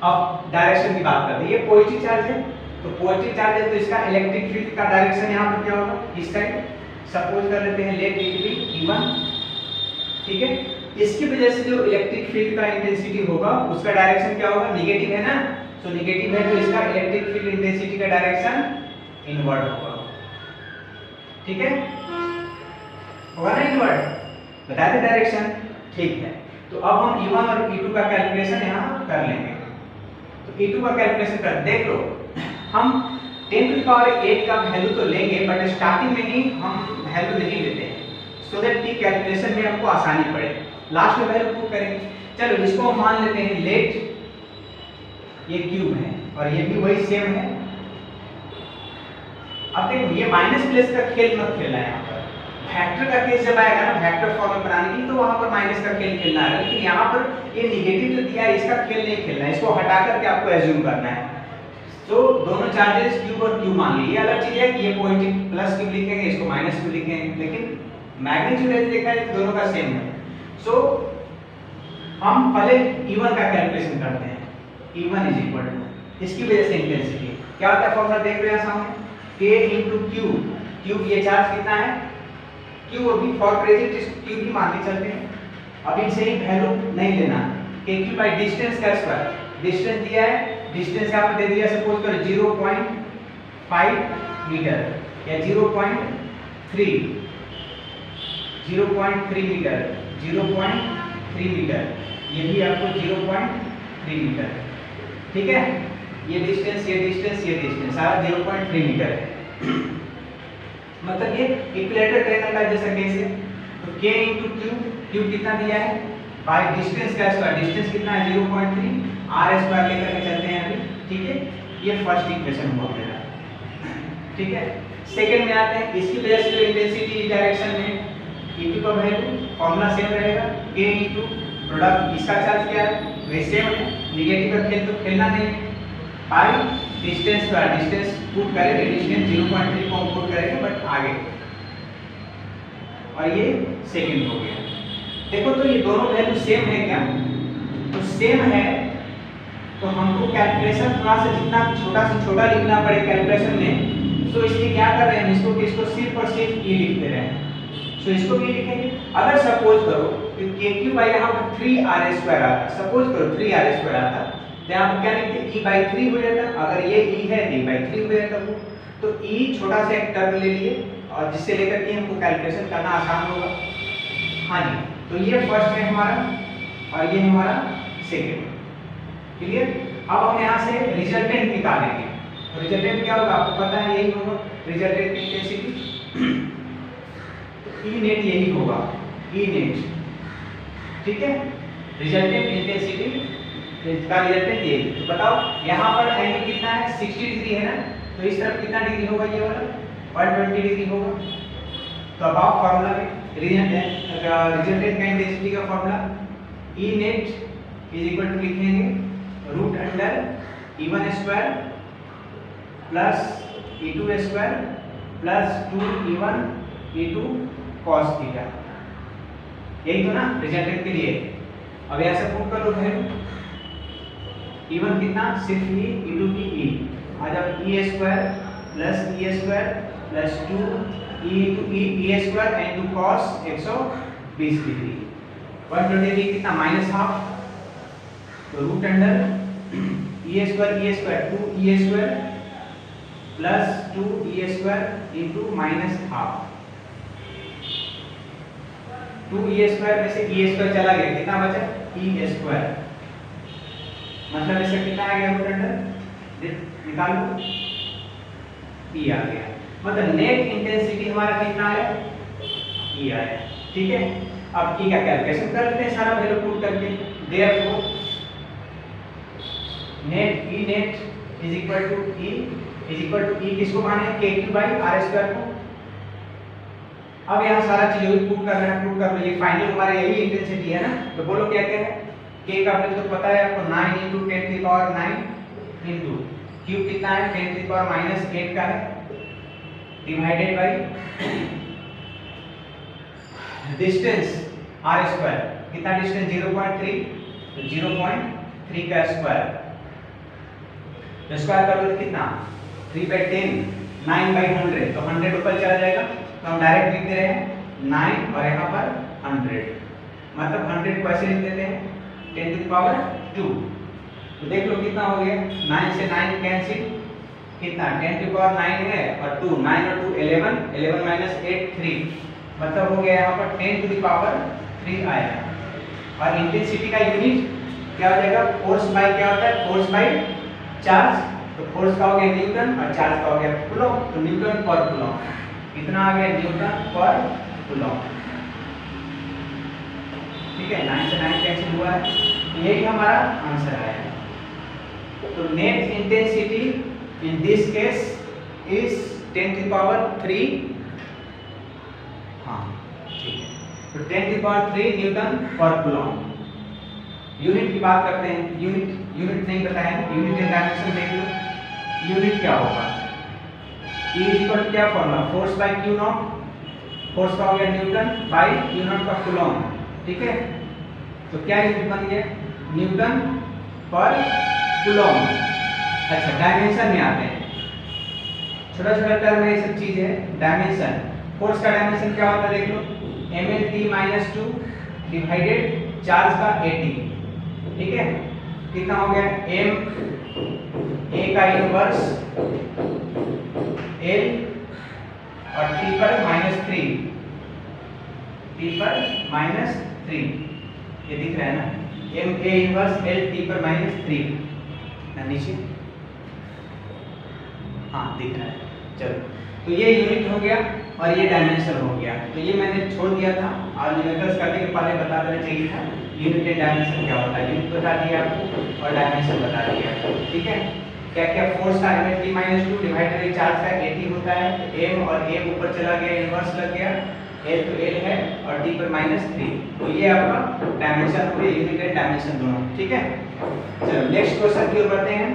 अब डायरेक्शन की बात करते हैं। ये पॉजिटिव चार्ज है, तो पॉजिटिव चार्ज है तो इसका इलेक्ट्रिक फील्ड का डायरेक्शन यहाँ पर क्या होगा, इस साइड। सपोज कर लेते हैं लेट इट बी E1। ठीक है, इसकी वजह से जो इलेक्ट्रिक फील्ड का इंटेंसिटी होगा उसका डायरेक्शन क्या होगा, नेगेटिव है ना। सो नेगेटिव है तो इसका इलेक्ट्रिक फील्ड इंटेंसिटी का डायरेक्शन इनवर्ट होगा। ठीक है, होगा ना इनवर्ट, बता दे डायरेक्शन। ठीक है, तो अब हम E1 और E2 का कैलकुलेशन यहाँ कर लेंगे। तो E2 का कैलकुलेशन कर देख लो, हम 10 टू द पावर 8 का वैल्यू तो लेंगे बट स्टार्टिंग में ही हम वैल्यू नहीं लेते हैं, सो दैट की कैलकुलेशन में हमको आसानी पड़े, लास्ट में वैल्यू पुट करेंगे। चलो इसको हम मान लेते हैं लेट ये क्यूब है और ये भी वही सेम है। अब देखो ये माइनस प्लस का खेल मत खेलना है, यहाँ पर वेक्टर का केस जब आएगा ना वेक्टर फॉर्म बनाने की, तो वहां पर माइनस का खेल खेलना है। लेकिन यहाँ पर ये नेगेटिव जो दिया है इसका खेल नहीं खेलना है, इसको हटा करके आपको एज्यूम करना है। तो दोनों चार्जेस क्यू और क्यू मान लीजिए, अलग चीज है कि ये पॉजिटिव प्लस क्यू लिखेंगे, इसको माइनस क्यू लिखेंगे, लेकिन मैग्नीट्यूड ऐसे देखा है दोनों का सेम है। सो हम पहले E1 का कैलकुलेशन करते हैं। E1 इज इक्वल टू इसकी वजह से इंटेंसिटी क्या होता है, फॉर्मूला देख रहे हैं सामने, K इनटू Q। Q ये चार्ज कितना है, Q अभी फॉर प्रेजेंट Q भी मान के चलते हैं, अभी से ही वैल्यू नहीं लेना। KQ बाय डिस्टेंस का स्क्वायर, डिस्टेंस दिया है, डिस्टेंस यहाँ पर दे दिया सपोज करो 0.5 मीटर या 0.3। 0.3 मीटर, 0.3 मीटर, ये भी आपको 0.3 मीटर, ठीक है। ये डिस्टेंस, ये डिस्टेंस, ये डिस्टेंस सारा 0.3 मीटर है। मतलब ये इक्विलेटरल ट्रायंगल का जैसा केस है। तो k × q, q कितना दिया है बाय डिस्टेंस का स्क्वायर, डिस्टेंस कितना है 0.3, r स्क्वायर लेकर के चलते हैं अभी, ठीक है। ये फर्स्ट इक्वेशन हुआ मेरा, ठीक है। सेकंड में आते हैं, इसकी वजह से जो इंटेंसिटी इस डायरेक्शन में E2 का वैल्यू फॉर्मूला सेम रहेगा, k × प्रोडक्ट इसका चार्ज क्या है वही सेम है, नेगेटिव का खेल तो खेलना नहीं है, बाय डिस्टेंस का डिस्टेंस पुट करेंगे, डिस्टेंस 0.3 को पुट करेंगे बट आगे, और ये सेकंड हो गया। देखो तो ये दोनों वैल्यू सेम है क्या, तो सेम है तो हमको कैलकुलेशन थोड़ा सा जितना छोटा से छोटा लिखना पड़े कैलकुलेशन में, तो इसलिए क्या कर रहे हैं इसको कि इसको सिर्फ और सिर्फ ये लिख दे रहे हैं। सो इसको भी लिखेंगे। अगर सपोज करो कि k³ बाई यहाँ पर 3r² आता, सपोज करो 3r² आता, तो यहाँ पर क्या लिखते e/3 हो जाता, अगर ये e है तो e/3 हो जाता वो, तो e छोटा सा एक टर्म ले लिए और जिससे लेकर के हमको कैलकुलेशन करना आसान होगा। हाँ जी, तो ये फर्स्ट है हमारा और ये हमारा सेकंड, क्लियर। अब हम यहाँ से रिजल्टेंट निकालेंगे, तो रिजल्टेंट क्या होगा आपको पता है, यही होगा रिजल्टेंट इंटेंसिटी, ई नेट यही होगा, ई नेट, ठीक है। रिजल्टेंट इंटेंसिटी का रिजल्टेंट ये, तो बताओ यहाँ पर एंगल कितना है 60 डिग्री है ना, तो इस तरफ कितना डिग्री होगा, ये वाला 120 डिग्री होगा। तो अब आप फार्मूला में रिजल्टेंट का इंटेंसिटी का formula e net is equal to लिखेंगे √E1² plus E2² plus 2E1 E2 cos theta, यही तो ना रिजल्टेंट के लिए। अब ऐसे पुट कर लो फिर E1 कितना सिर्फ E, E2 की E, आ जाओ E² plus E² plus 2E² into cos 120 degree, 120 degree कितना -½ तो √E² 2E² plus 2E² into -½ 2E² में से E² चला गया, कितना बचा E², मतलब इसका कितना आ गया √, निकाल लो E आ गया, मतलब नेट इंटेंसिटी हमारा कितना आया E आया, ठीक है। अब E का कैलकुलेशन कर लेते हैं सारा वैल्यू पुट करके, therefore net E net is equal to E किसको माने k³ बाई r² को। अब यहाँ सारा चीज पुट कर रहे हैं, पुट कर लो, ये फाइनल हमारा यही इंटेंसिटी है ना, तो बोलो क्या क्या है, k का वैल्यू तो पता है आपको 9 × 10⁻9 इनटू q कितना है 10⁻⁸ का है, डिवाइडेड बाई डिस्टेंस r², कितना डिस्टेंस 0.3, तो 0.3 का स्क्वायर, तो स्क्वायर करोगे तो कितना 3/10, 9/100, तो 100 ऊपर चला जाएगा, तो हम डायरेक्ट लिख दे रहे हैं 9 और यहाँ पर 100, मतलब 100 को ऐसे लिख देते हैं 10⁻², तो देख लो कितना हो गया, 9 से 9 कैंसिल, कितना 10⁻9 है और 2, 9 और 2 11, 11 - 8 3, मतलब हो गया यहाँ पर 10⁻³ आया। और इंटेंसिटी का यूनिट क्या हो जाएगा, फोर्स बाय क्या होता है, फोर्स बाय चार्ज, तो फोर्स का हो गया न्यूटन और चार्ज का हो गया कूलम, तो न्यूटन पर कूलम, कितना आ गया न्यूटन पर कूलम, ठीक है। 9 से 9 कैंसिल हुआ है, यही हमारा आंसर आया। तो net intensity in this case is 10⁻3, हाँ ठीक है, तो 10⁻3 न्यूटन पर कूलम। यूनिट की बात करते हैं, यूनिट नहीं बताया, यूनिट एंड डायमेंशन देख लो, यूनिट क्या होगा, E इक्वल टू क्या formula, force by Q0, force का हो गया न्यूटन बाय Q0 का कूलम, ठीक है। तो क्या यूनिट बन गया न्यूटन पर कूलम। अच्छा डायमेंशन में आते हैं, छोटा छोटा टर्म है ये सब चीज है। डायमेंशन, फोर्स का डायमेंशन क्या होता है देख लो, mL/t-2 डिवाइडेड चार्ज का 80, ठीक है। कितना हो गया m a का इनवर्स l और t पर -3, टी पर माइनस 3, ये दिख रहा है ना, M A inverse L T पर माइनस 3, नीचे हाँ दिख रहा है। चलो, तो ये यूनिट हो गया और ये डायमेंशन हो गया। तो ये मैंने छोड़ दिया था और न्यूमेरिकल्स करने के पहले बता देना चाहिए था यूनिट एंड डायमेंशन क्या होता है। यूनिट बता दिया आपको और डायमेंशन बता दिया, ठीक है। क्या क्या फोर्स का M T minus 2 divided charge का 80 होता है, एम और ए ऊपर चला गया, इनवर्स लग गया, एल तो एल है और टी पर माइनस 3। तो ये आपका डायमेंशन हो गया, यूनिट एंड डायमेंशन दोनों, ठीक है। चलो नेक्स्ट क्वेश्चन की ओर बढ़ते हैं।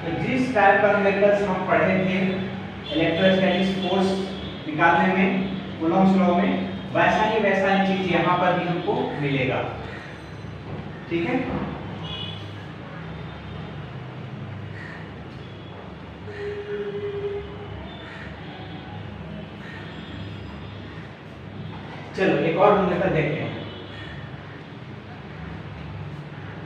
तो जिस टाइप का न्यूमेरिकल्स हम पढ़े थे इलेक्ट्रोस्टैटिक्स फोर्स निकालने में कूलॉम्स लॉ में, वैसा ही चीज यहाँ पर भी हमको मिलेगा, ठीक है। चलो एक और न्यूमेरिकल देखते हैं।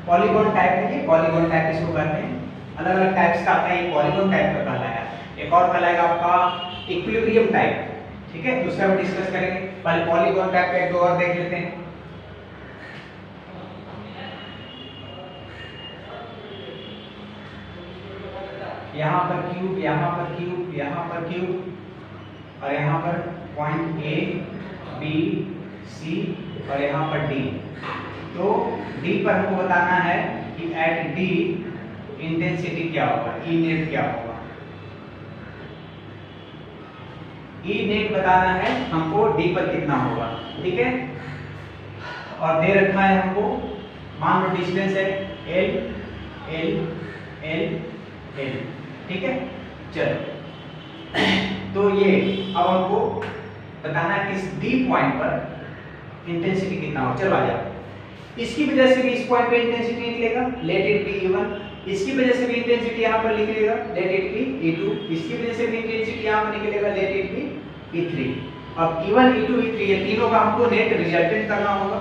पॉलीगॉन टाइप है ये, पॉलीगॉन टाइप इसको कहते हैं। अलग अलग टाइप्स का आता है, ये पॉलीगॉन टाइप का कहलाएगा। एक और कहलाएगा आपका इक्विलिब्रियम टाइप, ठीक है। दूसरा भी डिस्कस करेंगे, पहले पॉलीगॉन टाइप का एक दो और देख लेते हैं। यहाँ पर क्यूब, यहाँ पर क्यूब, यहाँ पर क्यूब और यहाँ पर पॉइंट ए बी सी और यहाँ पर डी। तो डी पर हमको बताना है कि एट डी इंटेंसिटी क्या होगा, ई नेट क्या होगा। ई नेट बताना है हमको डी पर कितना होगा, ठीक है। और दे रखा है हमको, मान लो डिस्टेंस है एल एल एल एल, ठीक है। चलो तो ये अब हमको बताना है किस डी पॉइंट पर इंटेंसिटी कितना हो। चलो आ जाओ, इसकी वजह से भी इस पॉइंट पे इंटेंसिटी निकलेगा, लेट इट बी E1। इसकी वजह से भी इंटेंसिटी यहाँ पर निकलेगा, लेट इट बी E2। इसकी वजह से भी इंटेंसिटी यहाँ पर निकलेगा, लेट इट बी E3। अब E1 E2 E3 ये तीनों का हमको नेट रिजल्टेंट करना होगा।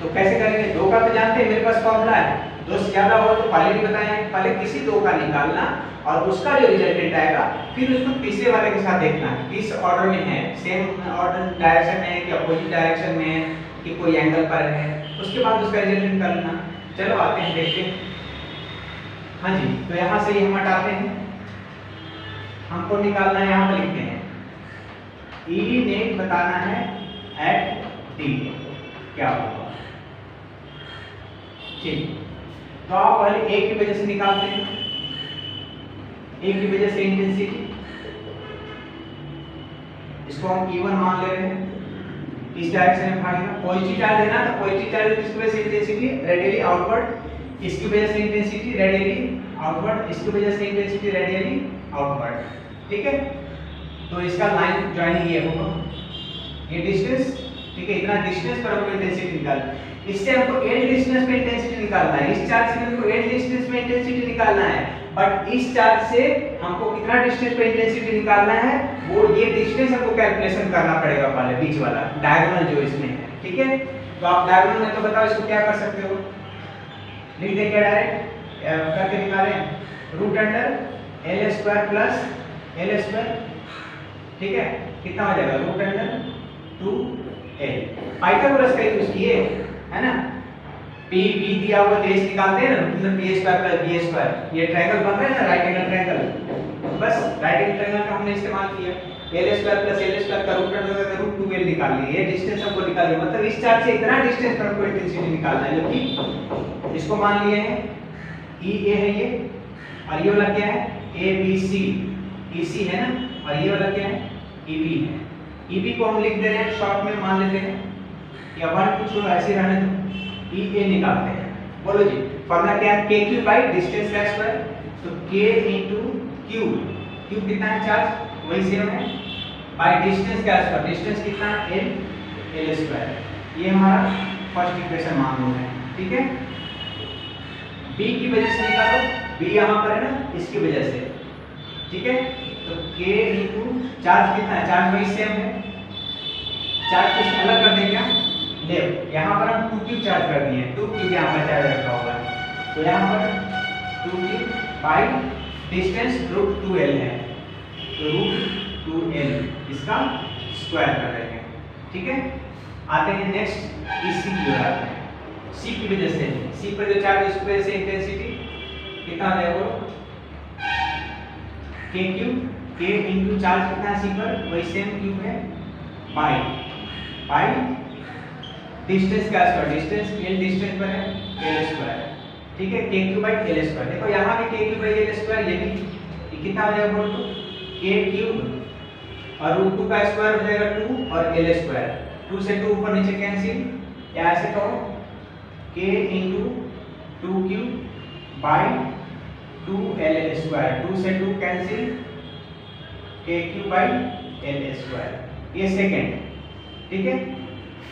तो कैसे करेंगे, दो का तो जानते हैं, मेरे पास फॉर्मूला है, दो से ज्यादा हो तो पहले भी बताए, पहले किसी दो का निकालना और उसका जो रिजल्टेंट आएगा फिर उसको तीसरे वाले के साथ देखना किस ऑर्डर में है, सेम ऑर्डर डायरेक्शन में है कि अपोजिट डायरेक्शन में है कि कोई एंगल पर है, उसके बाद उसका रिजल्टेंट कर लेना। चलो आते हैं देखते हैं। हाँ जी, तो यहाँ से ये हम हटाते हैं, हमको निकालना है, यहाँ पर लिखते हैं ई नेट बताना है एट डी क्या होगा, ठीक। तो आप पहले ए की वजह से निकालते हैं, ए की वजह से इंटेंसिटी, इसको हम E1 मान ले रहे हैं, इस डायरेक्शन में भागेगा, पॉजिटिव चार्ज है ना, तो पॉजिटिव चार्ज इसकी वजह से इंटेंसिटी रेडियली आउटवर्ड, इसकी वजह से इंटेंसिटी रेडियली आउटवर्ड, इसकी वजह से इंटेंसिटी रेडियली आउटवर्ड, ठीक है। तो इसका लाइन ज्वाइनिंग ये होगा, ये डिस्टेंस, ठीक है। इतना डिस्टेंस पर हमको इंटेंसिटी निकालना है, इससे हमको एंड डिस्टेंस पे इंटेंसिटी निकालना है, इस चार्ज से हमको एंड डिस्टेंस पे इंटेंसिटी निकालना है, बट इस चार्ज से हमको कितना डिस्टेंस पे इंटेंसिटी निकालना है, वो ये डिस्टेंस हमको कैलकुलेशन करना पड़ेगा पहले, बीच वाला डायगोनल जो इसमें है, ठीक है। तो आप डायगोनल में तो बताओ इसको क्या कर सकते हो, लिख दें क्या डायरेक्ट करके निकालें, root under L square plus L square, ठीक है। कितना हो जाएगा, रूट अंडर 2l, पाइथागोरस का यूज किए है ना, p b दिया हुआ तो s निकालते हैं ना, मतलब p square plus b square, ये ट्रायंगल बन रहा है ना, राइट एंगल ट्रायंगल, बस राइट एंगल ट्रायंगल का हमने इस्तेमाल किया, l square plus l square का रूट अंडर का रूट 2l निकाल लिए, ये डिस्टेंस हमको निकाल लिया, मतलब इस चार्ज से इतना डिस्टेंस पर हमको इंटेंसिटी निकालना है, जबकि इसको मान लिए हैं e a है ये, और ये वाला क्या है a b c, e c है ना, और ये वाला क्या है e b है। e b को हम लिख दे रहे हैं शॉर्ट में, मान लेते हैं या 1 2 छोड़ो ऐसे रहने दो, e a निकालते हैं। बोलो जी, फॉर्मूला क्या है, k क्यूब बाय डिस्टेंस का स्क्वायर, तो k इनटू क्यूब, क्यूब कितना है चार्ज वही सेम है, बाय डिस्टेंस का स्क्वायर, डिस्टेंस कितना है l स्क्वायर, ये हमारा फर्स्ट इक्वेशन मान लो है, ठीक है। b की वजह से निकालो, b यहां पर है ना, इसकी वजह से, ठीक है। तो k इनटू चार्ज कितना है, चार्ज वही सेम है, चार्ज कुछ अलग कर दें क्या, ले यहाँ पर हम 2 क्यूब चार्ज कर दिए, 2 क्यूब यहाँ पर चार्ज रखा होगा, तो यहाँ पर 2 क्यूब बाई डिस्टेंस √2l है, तो √2l इसका स्क्वायर कर रहे हैं। ठीक है, आते हैं नेक्स्ट इसी की ओर आते हैं। सी की वजह से, सी पर जो चार्ज उसकी वजह से इंटेंसिटी कितना है वो k cube, k into charge कितना है सी पर, वही सेम क्यूब है बाई डिस्टेंस का स्क्वायर, डिस्टेंस l डिस्टेंस पर है l स्क्वायर। ठीक है, k cube by l square. देखो यहाँ भी k cube by l square, ये भी कितना हो जाएगा बोल तो k क्यूब और √2 का स्क्वायर हो जाएगा 2 और l स्क्वायर, 2 से 2 ऊपर नीचे कैंसिल, या ऐसे कहो k into 2 cube by 2l square, 2 से 2 cancel, k cube by l square. ये सेकंड। ठीक है,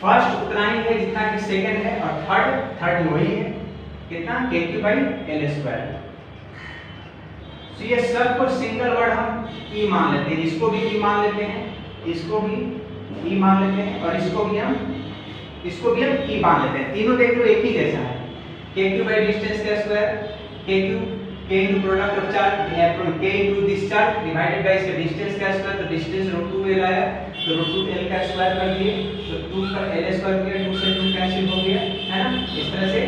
फर्स्ट उतना ही है जितना कि सेकंड है, और थर्ड वही है कितना k cube by l square. तो ये सब को सिंगल वर्ड हम e मान लेते हैं, इसको भी e मान लेते हैं, इसको भी e मान लेते हैं, और इसको भी हम e मान लेते हैं। तीनों देख लो एक ही जैसा है, k क्यूब बाई डिस्टेंस का square, k cube k into product of charge k into this charge divided by इसका डिस्टेंस का स्क्वायर, तो डिस्टेंस √2l आया, तो √2l का स्क्वायर कर दिए, तो 2 का l स्क्वायर किया, 2 से 2 कैंसिल हो गया, है ना। इस तरह से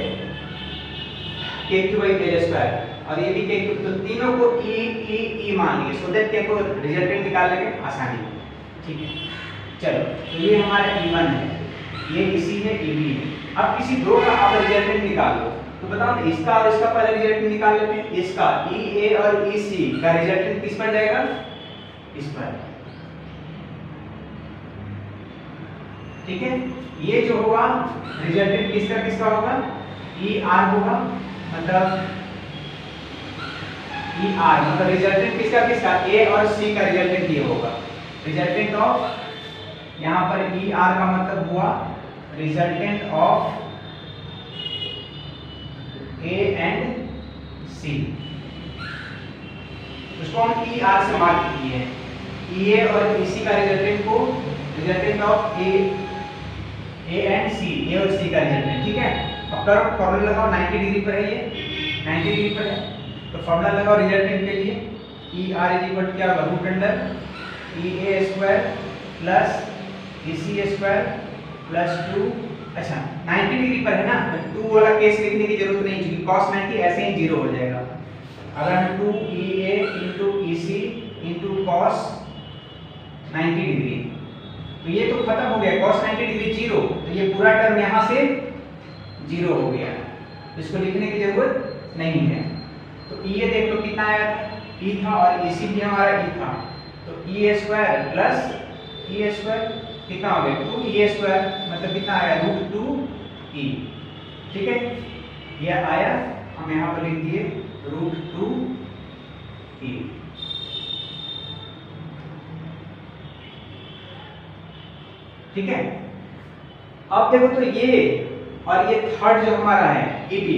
k cube by l square, और ये भी k क्यूब, तो तीनों को e मान लिए, सो दैट को रिजल्टेंट निकालने में आसानी हो। ठीक है, चलो, तो ये हमारा e1 है, ये इसी है e भी है। अब किसी दो का आप रिजल्टेंट निकाल लो, तो बताओ ना, इसका और इसका पहले रिजल्टेंट निकाल लेते हैं। इसका EA और EC का रिजल्टेंट किस पर जाएगा, इस पर। ठीक है, ये जो होगा रिजल्टेंट किसका होगा, ER होगा, मतलब ER मतलब रिजल्टेंट किसका A और C का रिजल्टेंट ये होगा। रिजल्टेंट ऑफ यहाँ पर ER का मतलब हुआ resultant of A and C, उसको हम ER से मार्क किए हैं। EA और EC का रिजल्टेंट को resultant of A and C, A और C का रिजल्टेंट। ठीक है, अब करो फॉर्मूला लगाओ, 90 डिग्री पर है, ये 90 डिग्री पर है, तो फॉर्मूला लगाओ रिजल्टेंट के लिए, ER इज इक्वल टू क्या होगा, root under EA square plus EC square plus 2। अच्छा, 90 डिग्री पर है ना, तो 2 वाला केस लिखने की जरूरत नहीं, क्योंकि cos 90 ऐसे ही 0 हो जाएगा। अगर हम 2EA into EC into cos 90 degree, तो ये तो खत्म हो गया, cos 90 डिग्री 0, तो ये पूरा टर्म यहाँ से 0 हो गया, इसको लिखने की जरूरत नहीं है। तो EA देख लो कितना आया था, E था, और EC भी हमारा E था, तो EA square plus EA square कितना हो गया, 2EA स्क्वायर, मतलब कितना आया, √2E। ठीक है, ये आया, हम यहाँ पर लिख दिए √2E। ठीक है, अब देखो तो ये और ये थर्ड जो हमारा है EB,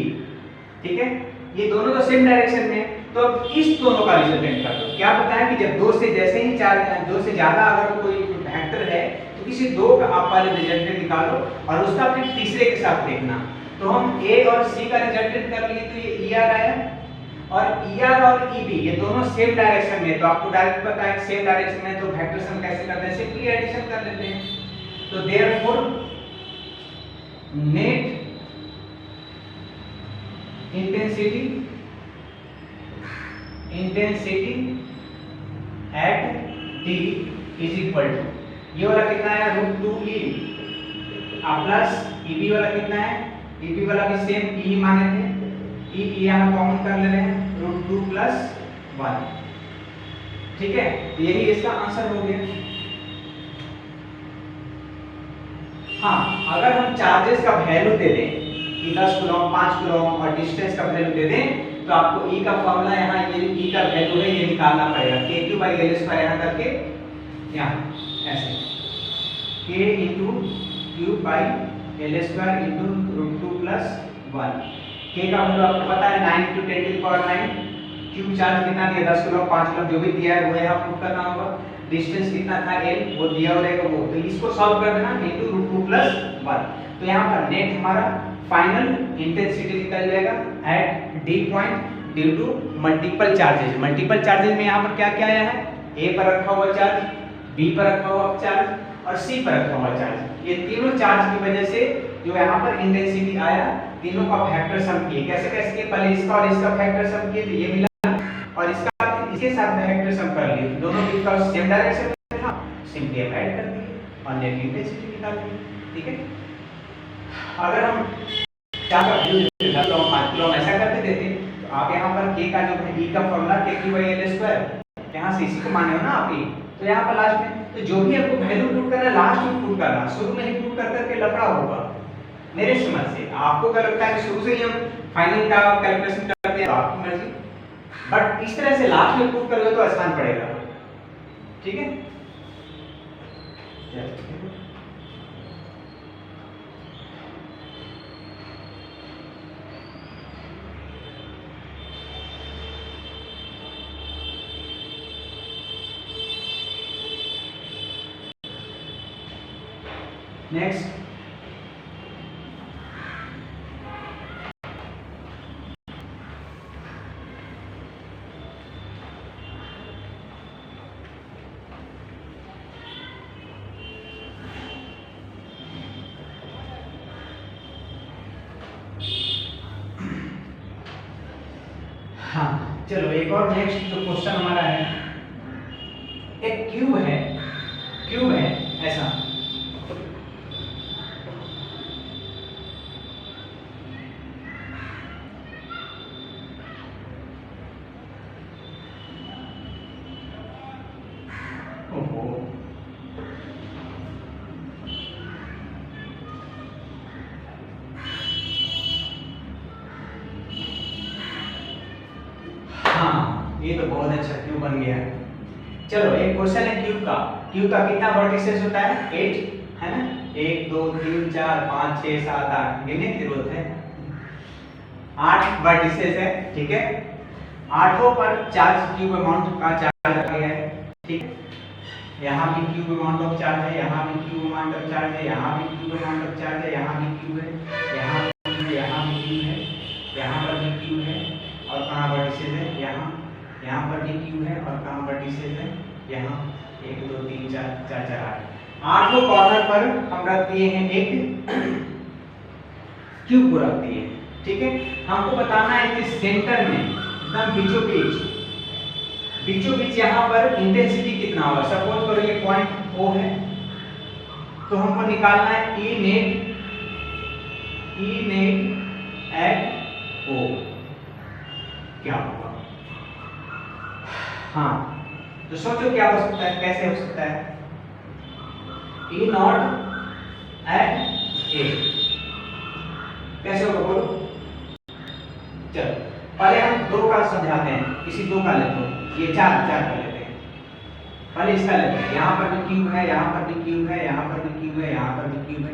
ठीक है, ये दोनों तो सेम डायरेक्शन में, तो अब इस दोनों का रिजल्टेंट कर दो। क्या बताया कि जब दो से जैसे ही दो से ज्यादा अगर कोई वेक्टर है, तो किसी दो का आप पहले रिजल्टेंट निकालो और उसका फिर तीसरे के साथ देखना। तो हम A और C का रिजल्टेंट कर लिए, तो ये ER आया, और ER और EB ये दोनों सेम डायरेक्शन में, तो आपको डायरेक्ट पता है सेम डायरेक्शन में, तो वेक्टर सम कैसे करते हैं, सिंपली एडिशन कर लेते हैं। तो therefore net intensity at D is equal to, ये वाला कितना है, √2E प्लस EB वाला कितना है, EB वाला भी सेम E माने थे, E यहाँ कॉमन कर ले रहे हैं, √2 प्लस 1। ठीक है, तो यही इसका आंसर हो गया। हाँ, अगर हम चार्जेस का वैल्यू दे दें कि 10 कूलम 5 कूलम और डिस्टेंस का वैल्यू दे दें, तो आपको E का फॉर्मूला यहाँ, ये E का वैल्यू है, ये निकालना पड़ेगा, k cube by l square यहाँ करके, यहाँ ऐसे k into cube by l square into √2 plus 1। k का वैल्यू आपको पता है 9 × 10⁹, क्यूब चार्ज कितना दिया, 10 कूलम 5 कूलम जो भी दिया है वो यहाँ पुट करना होगा, डिस्टेंस कितना था l वो दिया हो रहेगा वो, तो इसको सॉल्व कर देना इंटू √2 प्लस 1। तो यहाँ पर नेट हमारा फाइनल इंटेंसिटी निकल जाएगा at D point, due to multiple charges. Multiple charges में यहाँ पर क्या क्या आया है, ए पर रखा हुआ चार्ज, बी पर रखा हुआ चार्ज और सी पर रखा हुआ चार्ज। ये तीनों चार्ज की वजह से जो यहाँ पर इंटेंसिटी आया, तीनों का फैक्टर सम किए। कैसे कैसे किए, पहले इसका और इसका फैक्टर सम किए तो ये मिला, और इसका इसके साथ फैक्टर सम कर लिए, दोनों का सेम डायरेक्शन में था, सिंपली ऐड कर दिए और नेट इंटेंसिटी निकाल ली। ठीक है, अगर हम क्या करते तो हम ऐसा करते देते, तो आप यहाँ पर k का जो है e का फॉर्मूला k/L², यहाँ से इसी को माने हो ना आप e, तो यहाँ पर लास्ट में तो जो भी आपको वैल्यू पुट करना है लास्ट में पुट करना, शुरू में ही पुट कर करके लफड़ा होगा मेरे समझ से। आपको क्या लगता है कि शुरू से ही हम फाइनल का कैलकुलेशन करते हैं, आपकी मर्जी, बट इस तरह से लास्ट में पुट करोगे तो आसान पड़ेगा। ठीक है, नेक्स्ट हाँ चलो एक और नेक्स्ट जो क्वेश्चन हमारा है, एक क्यूब है ऐसा, ये तो बहुत अच्छा क्यूब बन गया है। चलो एक क्वेश्चन है क्यूब का कितना वर्टिसेस होता है, 8 है ना, 1 2 3 4 5 6 7 8 गिनने की जरूरत है, 8 वर्टिसेस है। ठीक है, 8 पर चार्ज क्यूब अमाउंट का चार्ज रखा गया है। ठीक है, यहाँ भी क्यूब अमाउंट ऑफ चार्ज है, यहाँ भी क्यूब अमाउंट ऑफ चार्ज है, यहाँ भी क्यूब अमाउंट ऑफ चार्ज है, यहाँ भी क्यूब है, यहाँ भी क्यूब है, यहाँ भी क्यूब है, यहाँ पर भी क्यूब है, और कहाँ वर्टिसेस है, यहाँ पर भी क्यूब है, और कहाँ वर्टिसेस है, यहाँ 1 2 3 4 4 4 8 आठों कॉर्नर पर हम रख दिए हैं एक क्यूब को रख दिए। ठीक है, हमको बताना है कि सेंटर में एकदम बीचों बीच यहाँ पर इंटेंसिटी कितना होगा। सपोज करो ये पॉइंट O है, तो हमको निकालना है E नेट एट O क्या होगा। हाँ तो सोचो क्या हो सकता है, कैसे हो सकता है, E नॉट एट A कैसे होगा बोलो। चलो पहले हम दो का समझाते हैं, किसी दो का लेते हैं, ये चार कर लेते हैं। पहले इसका लेते हैं, यहाँ पर भी क्यूब है, यहाँ पर भी क्यूब है, यहाँ पर भी क्यूब है, यहाँ पर भी क्यूब है।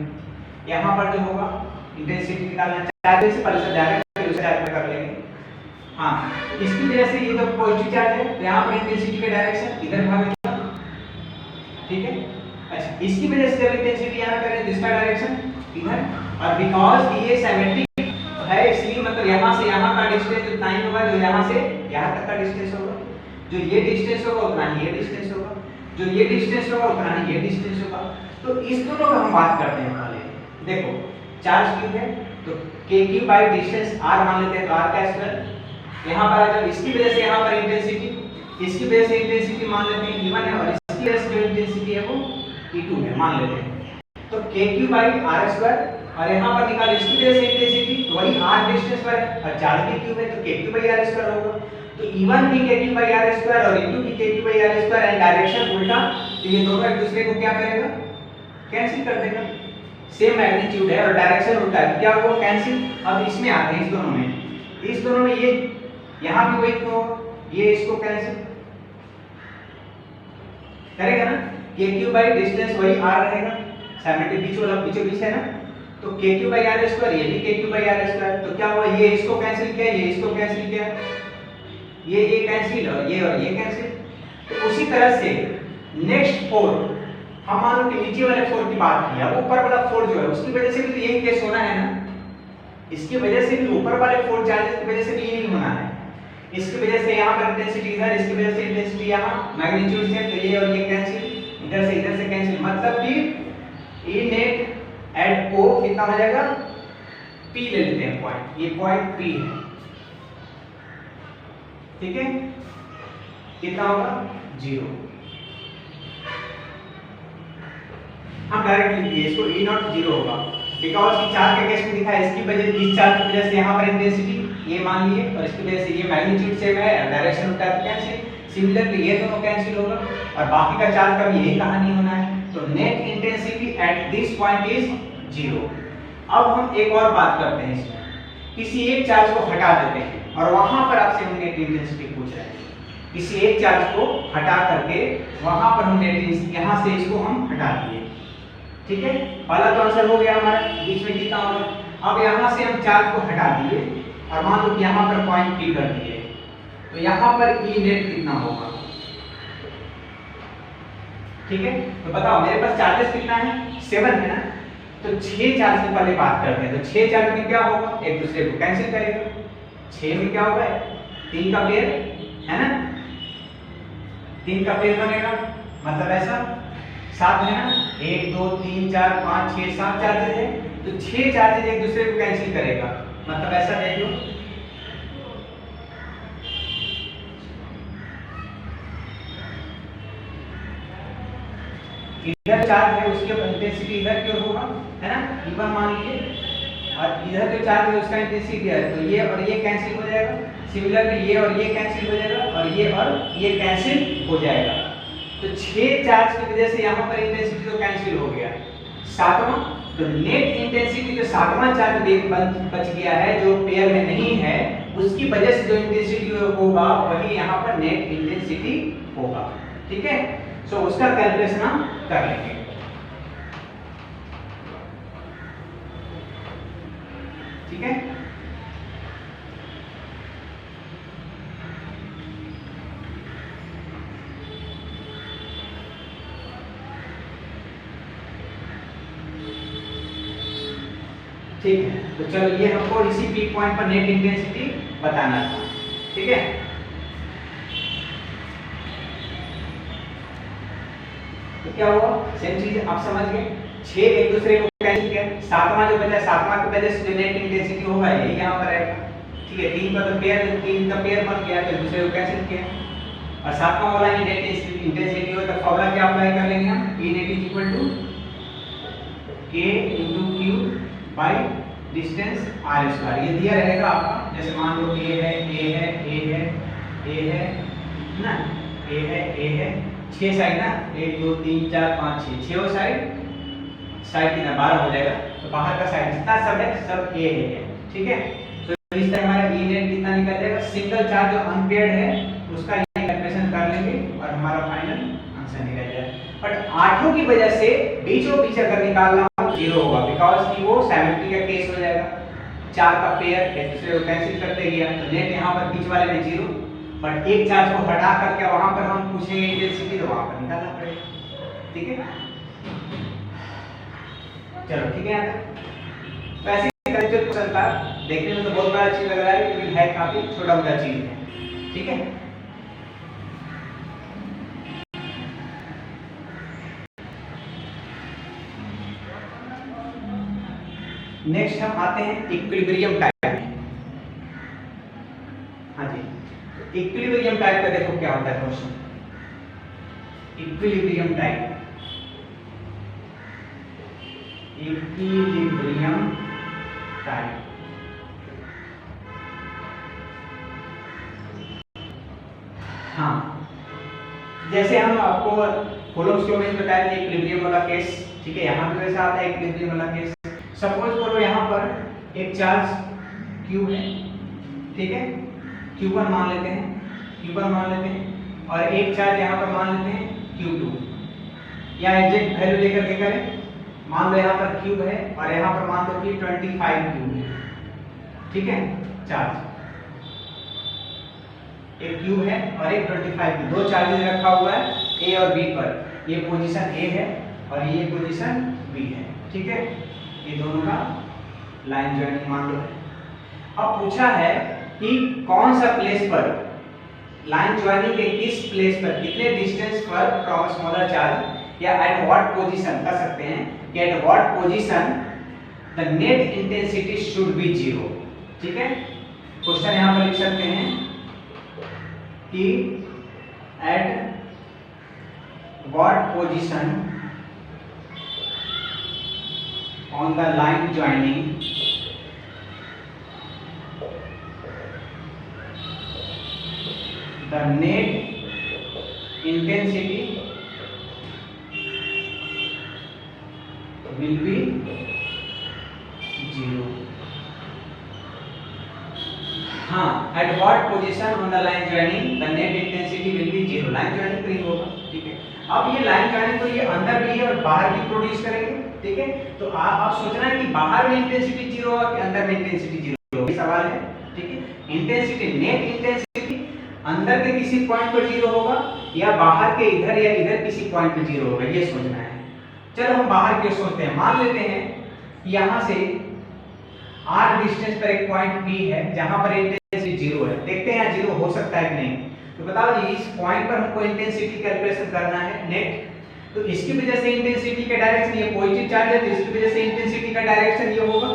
यहाँ पर जो होगा इंटेंसिटी निकालना चाहते से पहले से डायरेक्ट उसे डायरेक्ट कर लेंगे। हाँ इसकी वजह से ये तो पॉजिटिव चार्ज है, तो यहाँ पर इंटेंसिटी का डायरेक्शन इधर भागेगा। ठीक है, अच्छा इसकी वजह से जब इंटेंसिटी यहाँ करें तो इसका डायरेक्शन इधर, और बिकॉज ये सिमेट्रिक है इसलिए मतलब यहाँ से यहाँ का डिस्टेंस उतना ही होगा जो यहाँ से यहाँ तक का डिस्टेंस होगा, जो ये डिस्टेंस होगा उतना ही ये डिस्टेंस होगा, जो ये डिस्टेंस होगा उतना ही ये डिस्टेंस होगा। तो इस दोनों का हम बात करते हैं। पहले देखो चार्ज क्यूब है तो k cube by distance r मान लेते हैं, तो r का स्क्वायर यहाँ पर आ, इसकी वजह से यहाँ पर इंटेंसिटी, इसकी वजह से इंटेंसिटी मान लेते हैं e1 है, और इसकी वजह से जो इंटेंसिटी है वो e2 है मान लेते हैं। तो k cube by r square, और यहाँ पर निकाल इसकी वजह से इंटेंसिटी वही r डिस्टेंस पर है, और चार्ज भी क्यूब है तो k cube by r square होगा। तो e1 भी k cube by r square और e2 भी k cube by r square, and direction उल्टा, तो ये दोनों एक दूसरे को क्या करेगा, कैंसिल कर देगा। सेम मैग्नीट्यूड है और डायरेक्शन उल्टा है, क्या होगा कैंसिल। अब इसमें आते हैं, इस दोनों में ये यहाँ भी वही तो ये इसको कैंसिल करेगा ना, k क्यूब बाय डिस्टेंस वही r रहेगा, सिमेट्रिक बीच वाला बीचों बीच है ना, तो k cube by r square, ये भी k cube by r square, तो क्या हुआ ये इसको कैंसिल किया, ये इसको कैंसिल किया, ये कैंसिल और ये कैंसिल। तो उसी तरह से नेक्स्ट 4 हम मान लो कि नीचे वाले 4 की बात किया, ऊपर वाला 4 जो है उसकी वजह से भी तो यही केस होना है ना, इसकी वजह से भी ऊपर वाले 4 चार्जेस की वजह से भी यही होना है। इसकी वजह से यहाँ पर इंटेंसिटी इधर, इसकी वजह से इंटेंसिटी यहाँ, मैग्नीट्यूड से, तो ये और ये कैंसिल, इधर से कैंसिल, मतलब कि E नेट एट O कितना हो जाएगा, P ले लेते हैं पॉइंट, ये पॉइंट P है, ठीक है, कितना होगा 0। हम डायरेक्ट लिख दिए इसको, E नॉट 0 होगा बिकॉज ये चार्ज के केस में दिखा है, इसकी वजह, इस चार्ज की वजह से यहाँ पर इंटेंसिटी ये मान लिए, और इसकी वजह से ये मैग्नीट्यूड सेम है, डायरेक्शन उल्टा है, कैंसिल, सिमिलरली ये दोनों कैंसिल होगा, और बाकी का चार्ज का भी यही कहानी होना है। तो net intensity at this point is 0। अब हम एक और बात करते हैं, इसमें किसी एक चार्ज को हटा देते हैं और वहां पर आपसे हम नेट इंटेंसिटी पूछ रहे हैं, किसी एक चार्ज को हटा करके वहां पर हम नेट, यहां से इसको हम हटा दिए, ठीक है, पहला तो आंसर हो गया हमारा, बीच में कितना होगा। अब यहां से हम चार्ज को हटा दिए और मान लो यहां पर पॉइंट P कर दिए, तो यहां पर E नेट कितना होगा, ठीक है। तो बताओ मेरे पास चार्जेस कितना है, 7 है ना, तो 6 चार्ज से पहले बात करते हैं। तो 6 चार्ज में क्या होगा, एक दूसरे को कैंसिल करेगा, 6 में क्या होगा, 3 का पेयर है ना, 3 का पेयर बनेगा, मतलब ऐसा 7 है ना, 1 2 3 4 5 6 7 चार्जेस है, तो 6 चार्जेस एक दूसरे को कैंसिल करेगा, मतलब ऐसा देख लो, इधर चार्ज है उसकी इंटेंसिटी इधर की ओर होगा, है ना, E1 मान लीजिए, और इधर जो चार्ज है उसका इंटेंसिटी है, तो ये और ये कैंसिल हो जाएगा, सिमिलरली ये और ये कैंसिल हो जाएगा, और ये कैंसिल हो जाएगा। तो 6 चार्ज की वजह से यहाँ पर इंटेंसिटी तो कैंसिल हो गया, 7वां, तो नेट इंटेंसिटी जो 7वां चार्ज बच गया है जो पेयर में नहीं है, उसकी वजह से जो इंटेंसिटी होगा वही यहाँ पर नेट इंटेंसिटी होगा, ठीक है। सो उसका कैलकुलेशन हम कर लेंगे, ठीक है। ठीक है, तो चलो ये हमको इसी पीक पॉइंट पर नेट इंटेंसिटी बताना था, ठीक है। तो क्या हुआ, सेम चीज आप समझ गए, 6 एक दूसरे को कैंसिल किया, 7वां जो बचा, 7वां की वजह से जो नेट इंटेंसिटी होगा यही यहाँ पर आएगा, ठीक है। 3 का तो पेयर, 3 का पेयर बन गया, तो एक दूसरे को कैंसिल किया, और 7वां वाला ही नेट इंटेंसिटी हो, तो फॉर्मूला क्या अप्लाई कर लेंगे हम, E net is equal to K into Q by distance r²। ये दिया रहेगा आपका, जैसे मान लो A है, A है, A है, A है ना, A है 6 साइड ना, 1 2 3 4 5 6, 6 साइड कितना 12 हो जाएगा, तो बाहर का साइड जितना सब है सब A है, ठीक है। तो इस तरह हमारा E नेट कितना निकल जाएगा, सिंगल चार्ज जो अनपेयर्ड है उसका ये कैलकुलेशन कर लेंगे और हमारा फाइनल आंसर निकल जाएगा। बट 8 की वजह से बीचों बीच अगर निकालना हो 0 होगा, बिकॉज कि वो सिमेट्री का केस हो जाएगा, 4 का पेयर एक दूसरे को कैंसिल करते गया, तो नेट यहाँ पर बीच वाले में 0, बट एक चार्ज को हटा करके वहां पर हम पूछेंगे इंटेंसिटी, तो वहां पर निकालना पड़ेगा, ठीक है। चलो ठीक है, यहाँ तक तो ऐसे कंसेप्ट क्वेश्चन था, देखने में तो बहुत बड़ा चीज लग रहा है लेकिन है काफी छोटा मोटा चीज है, ठीक है। नेक्स्ट हम आते हैं इक्विलिब्रियम टाइप में। हाँ जी, इक्विलिब्रियम टाइप का देखो क्या होता है question, equilibrium type, equilibrium type, हाँ जैसे हम आपको कूलम्ब्स लॉ में बताया था इक्विलिब्रियम वाला केस, ठीक है, यहाँ भी वैसा आता है इक्विलिब्रियम वाला केस। सपोज करो यहाँ पर एक चार्ज Q है, ठीक है, Q1 मान लेते हैं, Q1 मान लेते हैं, और एक चार्ज यहाँ पर मान लेते हैं Q2, या एग्जैक्ट वैल्यू लेकर के करें, मान लो यहाँ पर Q है और यहाँ पर मान लो कि 25 Q है, ठीक है, चार्ज एक Q है और एक 25 Q, दो चार्जेस रखा हुआ है A और B पर, ये पोजीशन A है और ये पोजीशन B है, ठीक है, ये दोनों का लाइन ज्वाइनिंग मान लो। अब पूछा है कि कौन सा प्लेस पर लाइन ज्वाइनिंग के किस प्लेस पर कितने डिस्टेंस पर फ्रॉम स्मॉलर चार्ज या एट व्हाट पोजीशन कर सकते हैं कि at what position the net intensity should be zero. ठीक है, क्वेश्चन यहां पर लिख सकते हैं कि at what position on the line joining the net intensity will be zero। हाँ, at what position on the line joining the net intensity will be zero। Line joining पर ही होगा। ठीक है, अब ये लाइन ज्वाइनिंग तो ये अंदर भी है और बाहर भी प्रोड्यूस करेंगे। ठीक है, तो आप सोचना है कि बाहर में इंटेंसिटी जीरो होगा कि अंदर में इंटेंसिटी जीरो होगा, ये सवाल है। ठीक है, इंटेंसिटी नेट इंटेंसिटी अंदर के किसी पॉइंट पर जीरो होगा या बाहर के इधर या इधर किसी पॉइंट पर जीरो होगा, ये सोचना है। चलो हम बाहर के सोचते हैं। मान लेते हैं यहां से r डिस्टेंस पर एक पॉइंट P है जहां पर इंटेंसिटी जीरो है। देखते हैं यहाँ जीरो हो सकता है कि नहीं। तो बताओ जी, इस पॉइंट पर हमको इंटेंसिटी कैलकुलेशन करना है नेट। तो इसकी वजह से इंटेंसिटी का डायरेक्शन, ये पॉजिटिव चार्ज है तो इसकी वजह से इंटेंसिटी का डायरेक्शन ये होगा,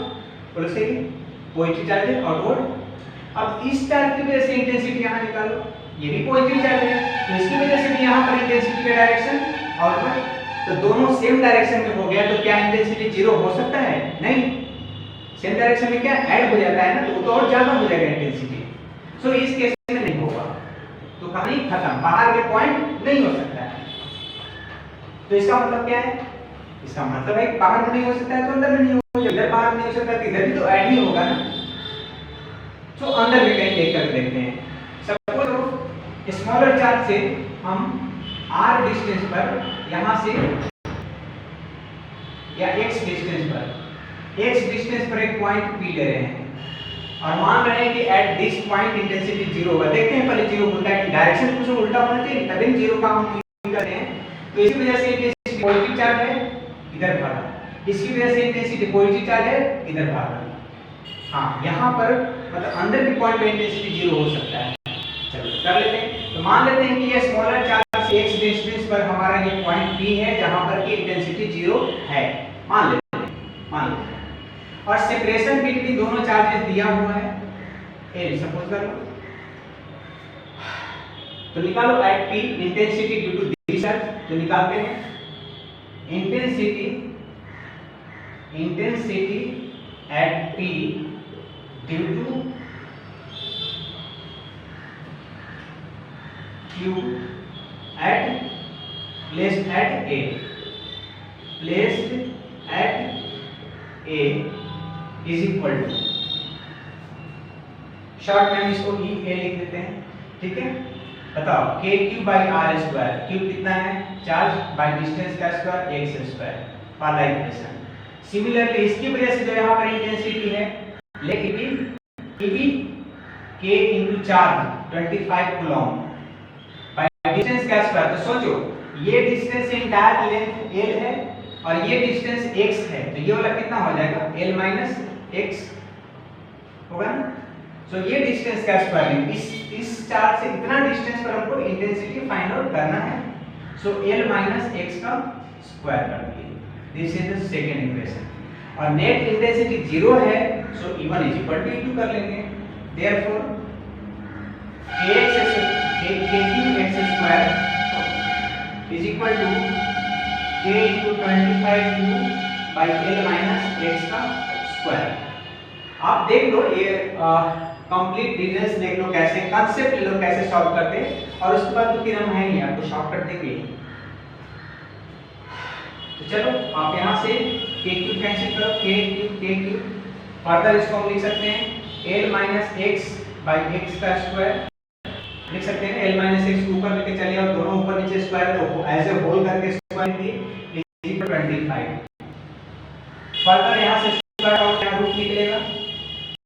बोलो सही, पॉजिटिव चार्ज है आउटवर्ड। अब इस चार्ज की वजह से इंटेंसिटी यहाँ निकालो, ये भी पॉजिटिव चार्ज है तो इसकी वजह से भी यहाँ पर इंटेंसिटी का डायरेक्शन आउटवर्ड। तो दोनों सेम डायरेक्शन में हो गया तो क्या इंटेंसिटी जीरो हो सकता है? नहीं, सेम डायरेक्शन में क्या ऐड हो जाता है ना, तो और ज्यादा हो जाएगा इंटेंसिटी। सो इस केस में नहीं होगा, तो कहानी खत्म, बाहर के पॉइंट नहीं हो सकता है। तो इसका मतलब क्या है? इसका मतलब है बाहर में नहीं हो सकता है तो अंदर में नहीं होगा, इधर बाहर नहीं हो सकता तो इधर भी तो ऐड ही होगा ना। तो अंदर भी कहीं देख कर देखते हैं। सपोज स्मॉलर चार्ज से हम r डिस्टेंस पर यहां से या x डिस्टेंस पर एक पॉइंट P ले रहे हैं और मान रहे हैं कि at this point intensity zero होगा। देखते हैं पहले जीरो होता है, डायरेक्शन कुछ उल्टा होना चाहिए तभी जीरो का हम यूज करते हैं। तो इसी वजह से इंटेंसिटी पॉजिटिव चार्ज है, इधर भागा, इसकी वजह से इंटेंसिटी पॉजिटिव चार्ज है, इधर भागा। हाँ, यहाँ पर मतलब अंदर के पॉइंट पे इंटेंसिटी जीरो हो सकता है। चलो कर लेते हैं। तो मान लेते हैं कि ये स्मॉलर चार्ज से x डिस्टेंस पर हमारा ये पॉइंट P है जहां पर की इंटेंसिटी जीरो है, मान लेते हैं। और सेपरेशन बिटवीन दोनों चार्जेस दिया हुआ है L, सपोज कर लो। तो निकालो at P intensity due to this charge. तो निकालते हैं intensity at P due to Q at placed at A is equal to, short में हम इसको EA लिख देते हैं। ठीक है, बताओ KQ by R square, Q कितना है? चार्ज बाय डिस्टेंस का स्क्वायर x स्क्वायर, पहला इक्वेशन। सिमिलरली इसकी वजह से जो यहाँ पर इंटेंसिटी है लेकिन K into charge 25 coulomb distance का स्क्वायर। तो सोचो ये डिस्टेंस इंटायर लेंथ L है और ये डिस्टेंस x है, तो ये वाला कितना हो जाएगा? L माइनस x होगा ना। सो ये डिस्टेंस का स्क्वायर लेंगे, इस चार्ज से इतना डिस्टेंस पर हमको इंटेंसिटी फाइंड आउट करना है। सो L माइनस x का स्क्वायर कर दिए, this is the second equation. और नेट इंटेंसिटी जीरो है, so E1 is equal to E2 कर लेंगे। Therefore KQ x square is equal to K into 25Q by L minus x का square. आप देख लो ये कंप्लीट डिटेल्स देख लो, कैसे कांसेप्ट ले लो, कैसे सॉल्व करते हैं। और उसके बाद तो फिर हम है नहीं, आपको शॉर्टकट देंगे। तो चलो आप यहाँ से KQ कैंसिल करो, KQ फर्दर इसको हम लिख सकते हैं L minus x by x का स्क्वायर लिख सकते हैं। L minus x ऊपर लेके चले और दोनों ऊपर नीचे स्क्वायर, तो एज ए होल करके स्क्वायर दिए इज इक्वल 25। फर्दर यहां से स्क्वायर का क्या रूट निकलेगा?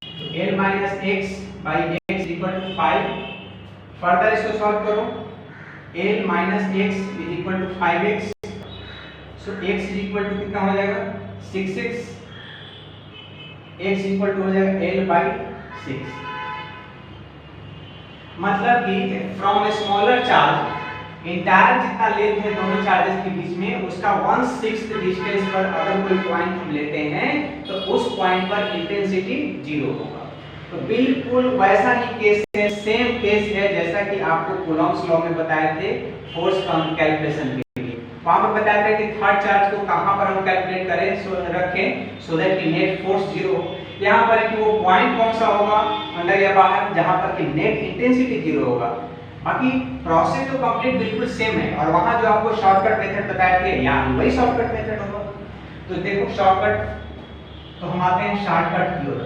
तो L minus x by x equal to 5। Further इसको सॉल्व करो, L minus x is equal to 5x। So x is equal to कितना हो जाएगा? 6x। x इक्वल टू हो जाएगा L by 6। मतलब कि फ्रॉम स्मॉलर चार्ज इंटायर जितना लेंथ है दोनों चार्जेस के बीच में उसका 1/6 डिस्टेंस पर अगर कोई पॉइंट हम लेते हैं तो उस पॉइंट पर इंटेंसिटी 0 होगा। तो बिल्कुल वैसा ही केस है, सेम केस है जैसा कि आपको कूलॉम्स लॉ में बताए थे फोर्स कैलकुलेशन के लिए। वहां पर बताया था कि थर्ड चार्ज को कहां पर हम कैलकुलेट करें रखें सो दैट कि नेट फोर्स 0 हो। यहाँ पर कि वो पॉइंट कौन सा होगा अंदर या बाहर जहां पर कि नेट इंटेंसिटी 0 होगा। बाकी प्रोसेस तो कंप्लीट बिल्कुल सेम है और वहां जो आपको शॉर्टकट मेथड बताए थे यहाँ वही शॉर्टकट मेथड होगा। तो देखो शॉर्टकट तो हम आते हैं शॉर्टकट की ओर।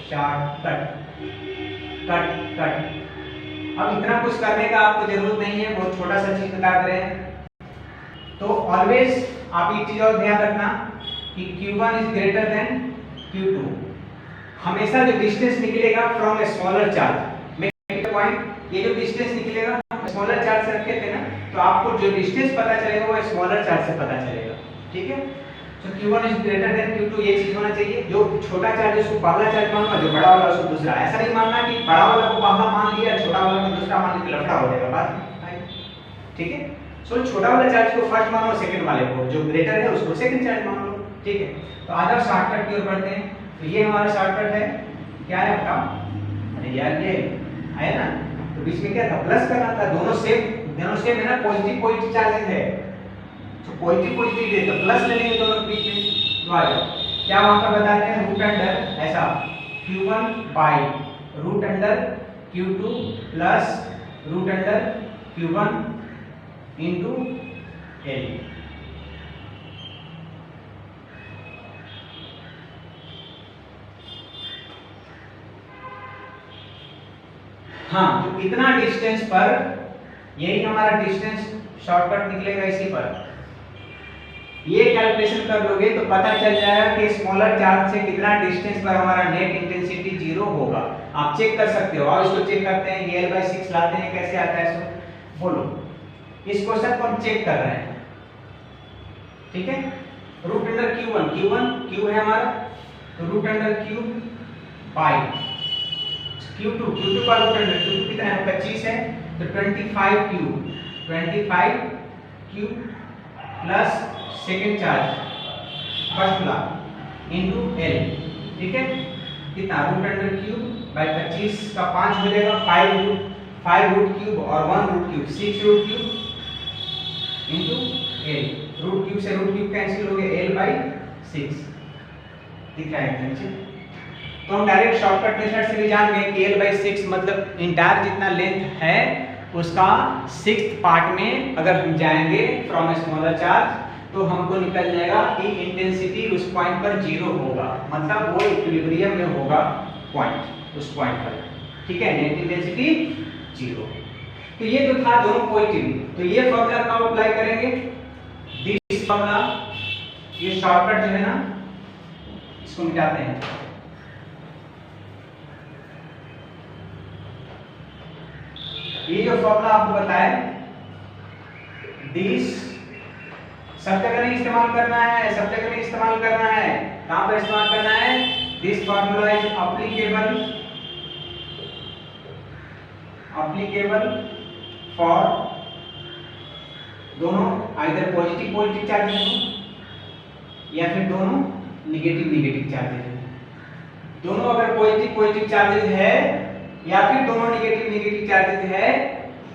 शॉर्टकट कट कट अब इतना कुछ करने का आपको जरूरत नहीं है, बहुत छोटा सा चीज बता दे रहे हैं। तो ऑलवेज आप एक चीज और ध्यान रखना कि Q1 is greater than Q2। हमेशा जो डिस्टेंस निकलेगा from a smaller charge make point, ये जो डिस्टेंस निकलेगा स्मॉलर चार्ज से रखे थे ना, तो आपको जो डिस्टेंस पता चलेगा वो स्मॉलर चार्ज से पता चलेगा। ठीक है, तो Q1 is greater than Q2 ये चीज होना चाहिए। जो छोटा चार्ज है उसको पहला चार्ज मानना, जो बड़ा वाला उसको दूसरा। ऐसा नहीं मानना कि बड़ा वाला को पहला मान लिया छोटा वाला को दूसरा मान लिया, लफड़ा हो जाएगा बात। ठीक है, सो छोटा वाला चार्ज को फर्स्ट मानो, सेकंड वाले को जो ग्रेटर है उसको सेकंड चार्ज मान लो। ठीक है, तो आज आप शॉर्टकट की ओर बढ़ते हैं। तो ये हमारा शॉर्टकट है, क्या है बताओ? अरे यार ये है ना, तो बीच में क्या था प्लस करना था, दोनों सेम है ना, पॉजिटिव पॉजिटिव चार्जेस है तो पॉजिटिव पॉजिटिव है तो प्लस ले लेंगे दोनों बीच में। तो आ जाओ, क्या वहां पर बताते हैं रूट अंडर ऐसा Q1 by root under Q2 plus root under Q1 into L। हाँ, तो इतना डिस्टेंस पर यही हमारा डिस्टेंस शॉर्टकट निकलेगा इसी पर। ये कैलकुलेशन कर लोगे तो पता चल जाएगा कि स्मॉलर चार्ज से कितना डिस्टेंस पर हमारा नेट इंटेंसिटी 0 होगा। आप चेक कर सकते हो, और इसको चेक करते हैं, ये L/6 लाते हैं, कैसे आता है इसको बोलो। इस क्वेश्चन को हम चेक कर रहे हैं। ठीक है, रूट अंडर Q1 है हमारा, तो root under Q by Q2 का रूट अंडर Q2 कितना है 25 है, तो 25Q plus second charge first वाला इनटू L। ठीक है, कितना रूट अंडर Q बाई 25 का 5 हो जाएगा, 5 रूट क्यूब और 1 root cube 6 root cube into L। Root cube से रूट क्यूब कैंसिल हो गया, L/6 दिख रहा है नीचे। तो हम डायरेक्ट शॉर्टकट मेथड से भी जान गए कि L/6 मतलब इंटायर जितना लेंथ है उसका 6th पार्ट में अगर हम जाएंगे फ्रॉम स्मॉलर चार्ज तो हमको निकल जाएगा कि इंटेंसिटी उस पॉइंट पर 0 होगा, मतलब वो इक्विलिब्रियम में होगा पॉइंट उस पॉइंट पर। ठीक है, नेट इंटेंसिटी 0। तो ये जो था दोनों पॉजिटिव, तो ये फॉर्मूला कब अप्लाई करेंगे? दिस फॉर्मूला, ये शॉर्टकट जो है ना इसको मिटाते हैं। ये जो फॉर्मूला आपको बताया दिस सब जगह नहीं इस्तेमाल करना है, सब जगह नहीं इस्तेमाल करना है, कहां पर इस्तेमाल करना है? This formula is applicable for दोनों आइदर पॉजिटिव पॉजिटिव चार्जेस हो या फिर दोनों निगेटिव निगेटिव चार्जेस हो। दोनों अगर पॉजिटिव पॉजिटिव चार्जेस है या फिर दोनों निगेटिव निगेटिव चार्जेस है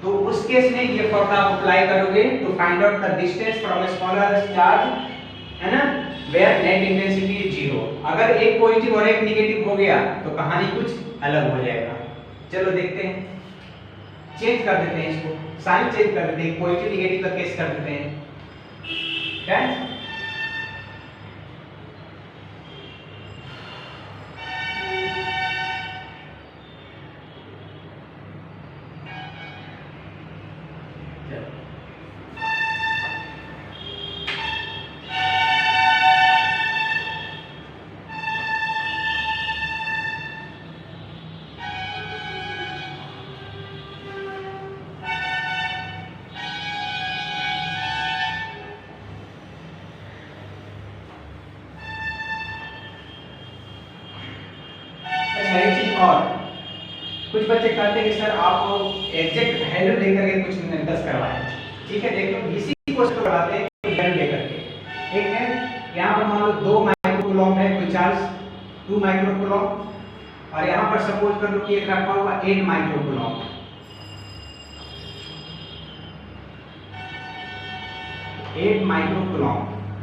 तो उस केस में ये फॉर्मूला आप अप्लाई करोगे to find out the distance from a smaller charge, है ना, वेयर नेट इंटेंसिटी इज 0। अगर एक पॉजिटिव और एक निगेटिव हो गया तो कहानी कुछ अलग हो जाएगा। चलो देखते हैं, चेंज कर देते हैं इसको, साइन चेंज कर देते हैं, पॉजिटिव निगेटिव का केस कर देते हैं। क्या कुछ बच्चे कहते हैं कि सर आप एग्जैक्ट वैल्यू लेकर के कुछ दस करवाएं, ठीक है। देखो इसी क्वेश्चन को करवाते हैं वैल्यू लेकर के। एक है यहाँ पर मान लो 2 माइक्रोकूलम है कोई चार्ज 2 माइक्रोकूलम, और यहाँ पर सपोज कर लो कि एक रखा हुआ 8 माइक्रोकूलम। 8 माइक्रोकूलम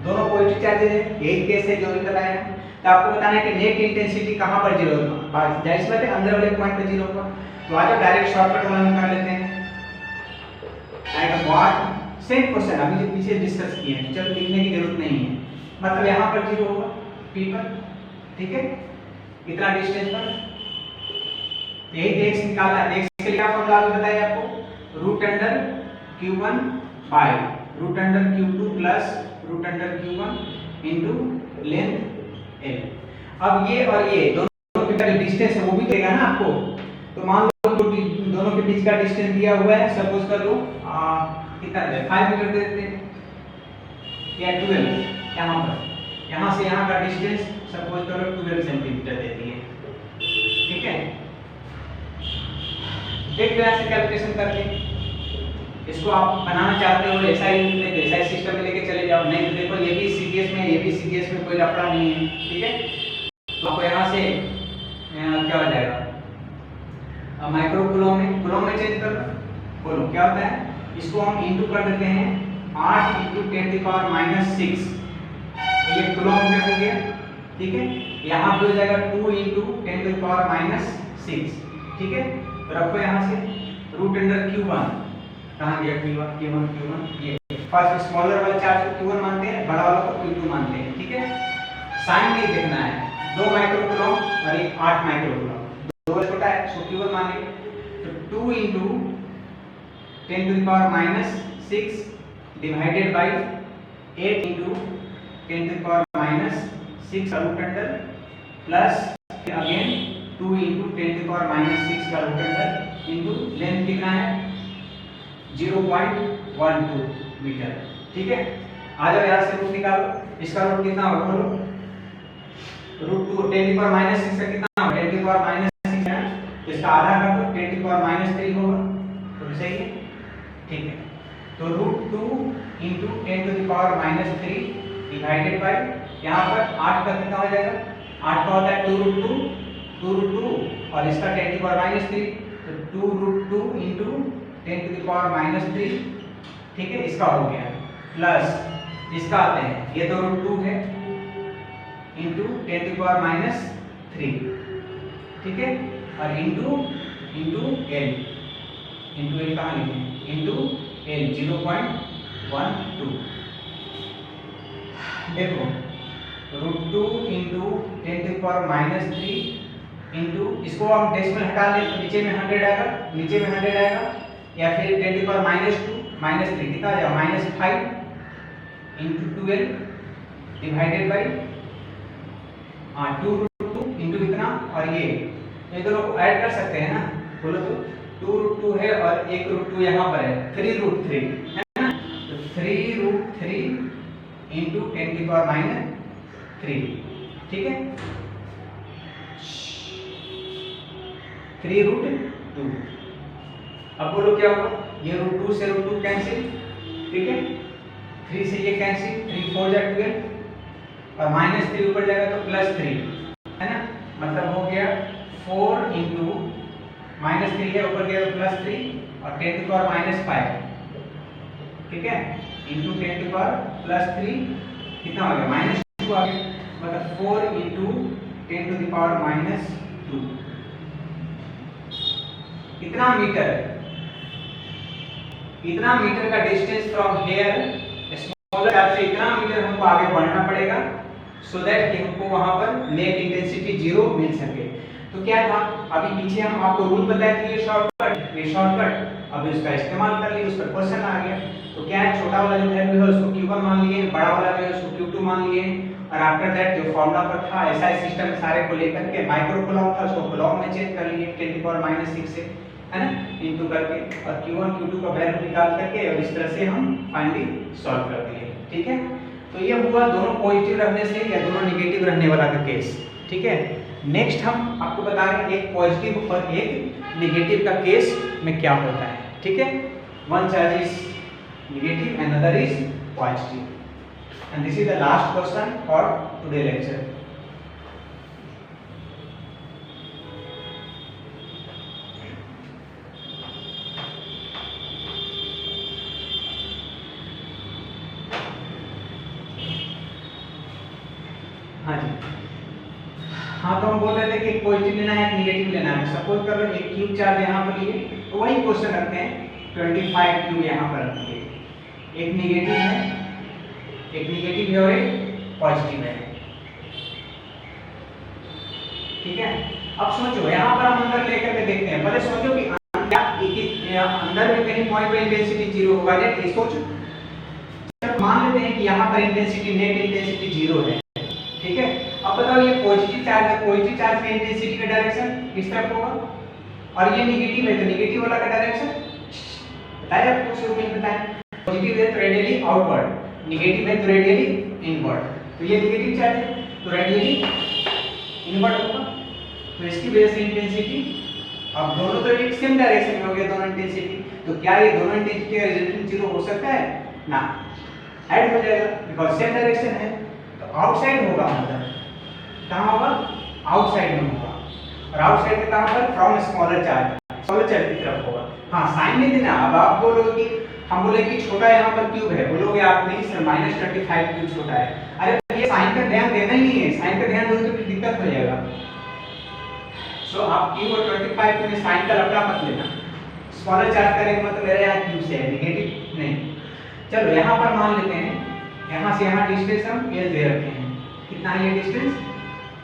दोनों पॉजिटिव चार्जेज है, यही केस है जो भी बताया। तो आपको बताना है कि नेट इंटेंसिटी कहाँ पर जीरो होगा, जाहिर सी बात है अंदर वाले पॉइंट पे जीरो होगा। तो आज डायरेक्ट शॉर्टकट वाला निकाल लेते हैं। एट व्हाट सेम क्वेश्चन अभी जो पीछे डिस्कस किए हैं, चलो लिखने की जरूरत नहीं है। मतलब यहाँ पर जीरो होगा P पर, ठीक है, इतना डिस्टेंस पर। यही x निकालना है। x के लिए क्या फॉर्मूला बताया आपको, root under q1 by root under q2 plus root under q1 into length l। अब ये और ये दोनों के बीच डिस्टेंस है वो भी देगा ना आपको। तो मान लो दोनों के बीच का डिस्टेंस दिया हुआ है, सपोज कर लो कितना है 5 मीटर दे देते हैं या 12। यहाँ पर यहाँ से यहाँ का डिस्टेंस सपोज करो 12 सेंटीमीटर दे दिए, ठीक है। देख लो ऐसे कैलकुलेशन करके, इसको आप बनाना चाहते हो ऐसा सिस्टम में लेके चले जाओ, नहीं तो देखो ये भी सीडीएस में ये भी सीडीएस में कोई लफड़ा नहीं है, ठीक है। तो आपको यहाँ से क्या हो जाएगा माइक्रोकूलम में चेंज कर लो, बोलो क्या होता है। इसको हम इंटू कर देते हैं 8 × 10⁻⁻⁶, ये कूलम में हो गया, ठीक है। यहाँ पे हो जाएगा 2 × 10⁻⁻6, ठीक है। तो रखो यहाँ से रूट अंडर q1, कहाँ गया q1 ये फर्स्ट स्मॉलर वाला चार्ज को q1 मानते हैं, बड़ा वाला को q2 मानते हैं, ठीक है। साइन नहीं देखना है, 2 माइक्रोकूलम और एक 8 माइक्रोकूलम, दो छोटा है सो q1 मानेंगे। तो 2 × 10⁻⁻6 डिवाइडेड बाय 8 × 10⁻⁻6 का रूट अंडर प्लस अगेन 2 × 10⁻⁻6 का रूट अंडर इनटू लेंथ कितना है 0.12 मीटर, ठीक है। आ जाओ यहाँ से रूट निकालो, इसका रूट कितना होगा बोलो, रूट 2 10⁻⁻6 का कितना होगा 10⁻⁻6 है, तो इसका आधा कर दो 10⁻³ होगा, तो सही है, ठीक है। तो रूट 2 × 10⁻³ डिवाइडेड बाय यहाँ पर 8 का कितना हो जाएगा, 8 का होता है 2√2 और इसका 10⁻³, तो 2√2 × 10⁻³, ठीक है, इसका हो गया प्लस इसका आते हैं ये तो √2 है इंटू 10⁻³ ठीक है, और इंटू एल कहाँ लिखें इंटू एल 0.12। देखो √2 × 10⁻³ इंटू इसको हम डेसिमल हटा लें तो नीचे में 100 आएगा, या फिर 10⁻² कितना आ जाएगा -5 × 12 डिवाइडेड बाय 2√2 इंटू कितना, और ये दोनों को ऐड कर सकते हैं ना, बोलो तो 2√2 है और एक √2 यहाँ पर है 3√3 है ना, तो 3√3 इंटू 10⁻³, ठीक है, 3√2। अब बोलो क्या होगा, ये √2 से √2 कैंसिल, ठीक है, 3 से ये कैंसिल, 3 4 जा 12 और -3 ऊपर जाएगा तो +3 है ना, मतलब हो गया 4 इंटू -3 है ऊपर गया तो +3 और 10⁻⁵, ठीक है, इंटू 10⁻+3 कितना हो गया -2 आ गया, मतलब 4 इंटू 10⁻²। इतना मीटर का distance from here smaller charge से इतना मीटर हमको आगे बढ़ना पड़ेगा सो दैट कि हमको वहां पर नेट इंटेंसिटी 0 मिल सके। तो क्या था, अभी पीछे हम आपको रूल बताए थे ये शॉर्टकट अब इसका इस्तेमाल कर लिए, उस पर क्वेश्चन आ गया। तो क्या है, छोटा वाला जो वैल्यू है उसको q1 मान लिए, बड़ा वाला जो है उसको q2 मान लिए, और आफ्टर दैट जो फॉर्मूला पर था ऐसा सिस्टम सारे को लेकर के माइक्रोकूलम था उसको कूलम में चेंज कर लिए 10⁻⁻6 से, है ना, इनटू करके और q1 q2 का वैल्यू निकाल करके और इस तरह से हम फाइनली सॉल्व कर दिए, ठीक है। तो ये हुआ दोनों पॉजिटिव रहने से या दोनों नेगेटिव रहने वाला का केस, ठीक है। नेक्स्ट हम आपको बता रहे हैं एक पॉजिटिव और एक नेगेटिव का केस में क्या होता है, ठीक है। One charge is negative and other is positive, and this is the last question for today lecture. हाँ जी, हाँ तो हम बोल रहे थे कि एक पॉजिटिव लेना है, एक नेगेटिव लेना है। सपोज कर लो एक क्यूब चार्ज यहाँ पर लिए, तो वही क्वेश्चन रखते हैं 25 क्यूब यहाँ पर रखिए। एक नेगेटिव है और एक पॉजिटिव है, ठीक है। अब सोचो यहाँ पर हम अंदर लेकर के देखते हैं, पहले सोचो कि अंदर में कहीं पॉइंट पे इंटेंसिटी जीरो होगा। नेट सोचो, मान लेते हैं कि यहाँ पर इंटेंसिटी नेट इंटेंसिटी जीरो है, ठीक है। अब बताओ ये पॉजिटिव चार्ज है, पॉजिटिव चार्ज की इंटेंसिटी का डायरेक्शन किस तरफ होगा, और ये नेगेटिव है तो नेगेटिव वाला का डायरेक्शन बताया आपको शुरू में बताया। पॉजिटिव है तो रेडियली आउटवर्ड, नेगेटिव है तो रेडियली इनवर्ड। तो ये नेगेटिव चार्ज है तो रेडियली इनवर्ड होगा, तो इसकी वजह से इंटेंसिटी, अब दोनों तो एक सेम डायरेक्शन में हो गया दोनों इंटेंसिटी, तो क्या ये दोनों इंटेंसिटी का रिजल्टेंट जीरो हो सकता है ना, ऐड हो जाएगा बिकॉज़ सेम डायरेक्शन है। तो आउटसाइड होगा, मतलब कहां होगा, आउटसाइड में होगा, और आउटसाइड में कहां पर, फ्रॉम स्मॉलर चार्ज की तरफ होगा। हां साइन नहीं देना। अब आप बोलोगे कि हम बोले कि छोटा यहाँ पर क्यूब है, बोलोगे आप नहीं सर -25 क्यूब छोटा है। अरे ये साइन का ध्यान देना ही नहीं है, साइन का ध्यान दोगे तो फिर दिक्कत हो जाएगा। सो आप क्यूब और 25 में साइन का लफड़ा मत लेना। स्मॉलर चार्ज करेंगे मतलब मेरे यहाँ क्यूब से है, नेगेटिव नहीं। चलो यहाँ पर मान लेते हैं, यहाँ से यहाँ डिस्टेंस हम l दे रखे हैं। कितना है ये डिस्टेंस,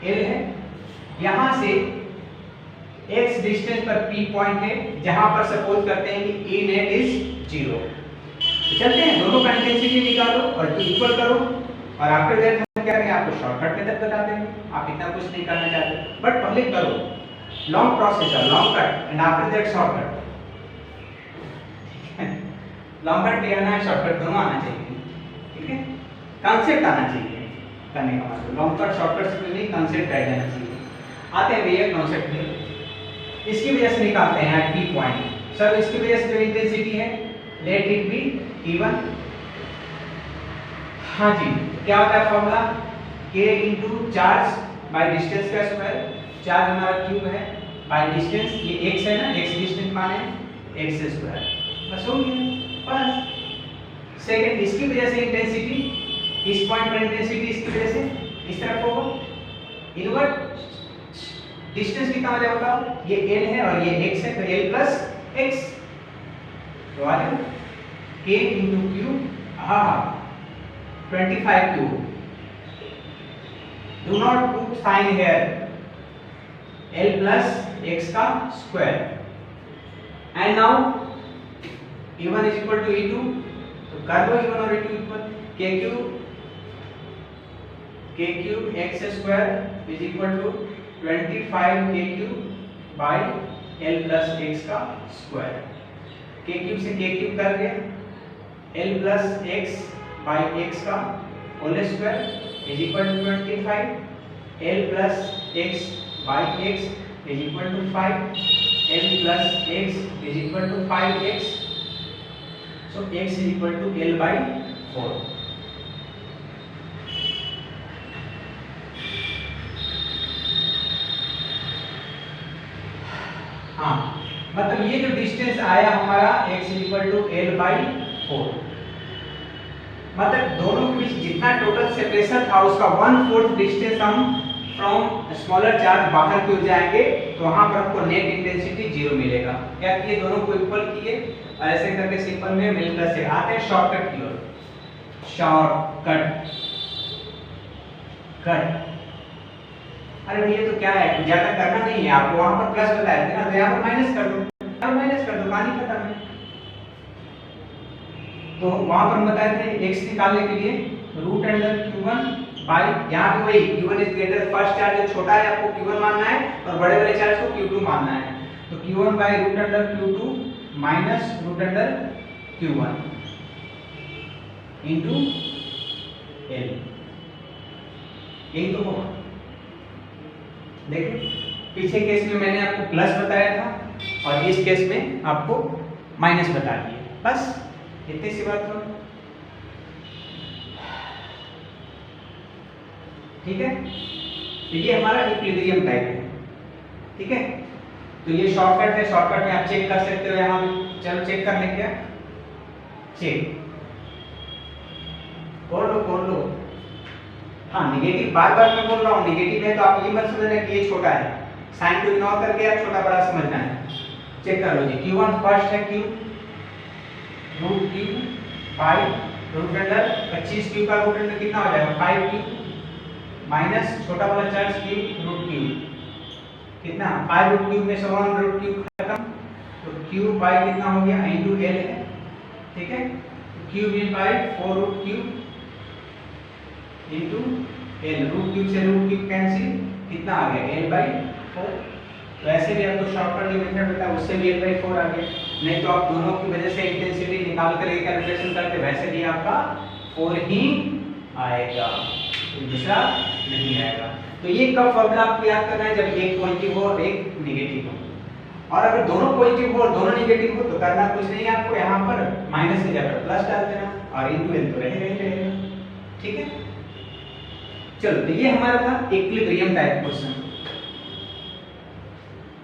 l है। यहाँ से x डिस्टेंस पर p पॉइंट है, जहाँ पर सपोज करते हैं कि E नेट इज 0। तो चलते हैं, दोनों का इंटेंसिटी निकालो और इक्वल करो, और आफ्टर दैट हम क्या करेंगे, आपको शॉर्टकट मेथड बता देंगे। आप इतना कुछ नहीं करना चाहते बट पहले करो, लॉन्ग प्रोसेस है, long cut and after that shortcut. Long cut भी आना है, शॉर्टकट दोनों आना चाहिए, ठीक है। कांसेप्ट आना चाहिए करने का मतलब, लॉन्ग कट शॉर्टकट से नहीं, कांसेप्ट आ जाना चाहिए। आते हैं भैया कांसेप्ट में, इसकी वजह से निकालते हैं पी पॉइंट। सर इसकी वजह से जो इंटेंसिटी है, लेट इट बी T1। हाँ जी, क्या होता है formula, K into charge by distance का स्क्वायर। चार्ज हमारा क्यूब है, बाय डिस्टेंस ये x है ना, x डिस्टेंस माने x स्क्वायर, बस हो गया बस। सेकंड, इसकी वजह से इंटेंसिटी, इस पॉइंट पर इंटेंसिटी इसकी वजह से इस तरफ होगा, इनवर्ट। डिस्टेंस कितना हो जाएगा बताओ, ये l है और ये x है, तो l प्लस x। तो आ जाएगा k इनटू q, हाँ 25 cube. Do not put sign here, l plus x का square. And now E1 is equal to E2, तो कर दो E1 और E2 equal, k cube x square is equal to 25 k cube by l plus x का square. k cube से k cube कर गया, l plus x by x का whole square is equal to 25, l plus x by x is equal to 5, l plus x is equal to 5x, so x is equal to l by 4। हाँ मतलब ये जो distance आया हमारा x is equal to l by 4, मतलब दोनों के बीच जितना टोटल सेपरेशन था उसका 1/4 डिस्टेंस हम फ्रॉम स्मॉलर चार्ज बाहर की ओर जाएंगे, तो वहां पर आपको नेट इंटेंसिटी 0 मिलेगा। क्या किए, दोनों को इक्वल किए और ऐसे करके सिंपल में मिल प्लस से आते हैं शॉर्टकट की ओर। शॉर्टकट कट, अरे भैया तो क्या है, कुछ ज्यादा करना नहीं है आपको, वहां पर प्लस बताया था ना, तो यहाँ पर माइनस कर दो, पानी खत्म है। तो वहां पर बताए थे x निकालने के लिए रूट अंडर q1 बाय, यहाँ पे वही q1 is greater, first charge जो छोटा है आपको q1 मानना है और बड़े वाले चार्ज को q2 मानना है। तो q1 by root under q2 minus root under q1 into l, यही तो होगा। देखिए पीछे केस में मैंने आपको प्लस बताया था, और इस केस में आपको माइनस बता दिए, बस इतनी सी बात हो। ठीक है, तो ये हमारा इक्विलिब्रियम टाइप है। ठीक है, तो ये शॉर्टकट है, शॉर्टकट में आप चेक कर सकते हो यहाँ पे। चलो चेक कर लें, क्या चेक खोल लो। हाँ, निगेटिव बार बार मैं बोल रहा हूँ, निगेटिव है तो आप ये मत समझना कि ये छोटा है, साइन को इग्नोर करके आप छोटा बड़ा समझना है। चेक कर लो जी, q1 फर्स्ट है, q root q 5 root under 25 q का रूट अंडर कितना हो जाएगा 5q माइनस छोटा वाला चार्ज q रूट q कितना 5 रूट q में से 1 रूट q खत्म, तो q बाय कितना हो गया इनटू l है। ठीक है, q भी by 4 root q into l, root cube से रूट क्यूब कैंसिल, कितना आ गया l बाई 4। वैसे भी आपको शॉर्टकट जो मेथड होता है उससे भी l बाई 4 आ गया, नहीं तो आप दोनों की वजह से इंटेंसिटी निकाल कर एक कैलकुलेशन करते, वैसे भी आपका 4 ही आएगा, तो दूसरा नहीं आएगा। तो ये कब फॉर्मूला आपको याद करना है, जब एक पॉजिटिव हो और एक नेगेटिव हो। और अगर दोनों पॉजिटिव हो और दोनों नेगेटिव हो तो करना कुछ नहीं है आपको, यहाँ पर माइनस की जगह प्लस डाल देना और इनटू l तो रहेगा। ठीक है, चलो तो ये हमारा था इक्विलिब्रियम टाइप क्वेश्चन,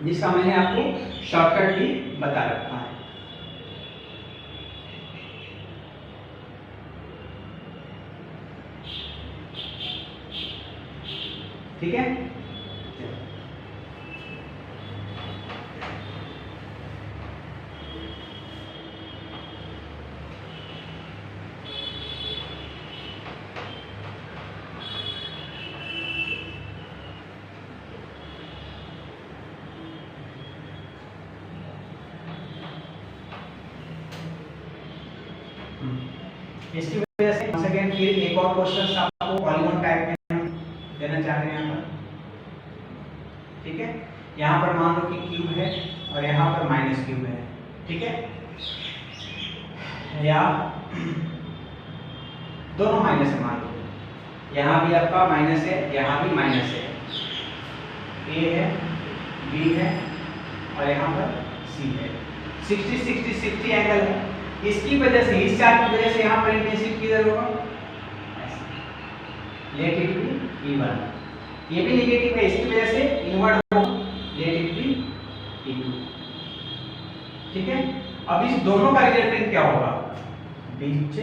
जिसका मैंने आपको शॉर्टकट भी बता रखा है। ठीक है, इसकी वजह से once again फिर एक और क्वेश्चन आपको पॉलीगॉन टाइप में देना चाह रहे हैं यहाँ पर। ठीक है, यहाँ पर मान लो कि क्यूब है और यहाँ पर माइनस क्यूब है। ठीक है, या दोनों माइनस है, मान लो यहाँ भी आपका माइनस है, यहाँ भी माइनस है, ए है, बी है और यहाँ पर सी है। 60 60 60 एंगल है, इसकी वजह से, इस चार्ज की वजह से यहाँ पर इंटेंसिटी किधर होगा, लेट इट बी E1। ये भी नेगेटिव है, इसकी वजह से इनवर्ट होगा, लेट इट बी E2। ठीक है, अब इस दोनों का रिजल्टेंट क्या होगा, बीच से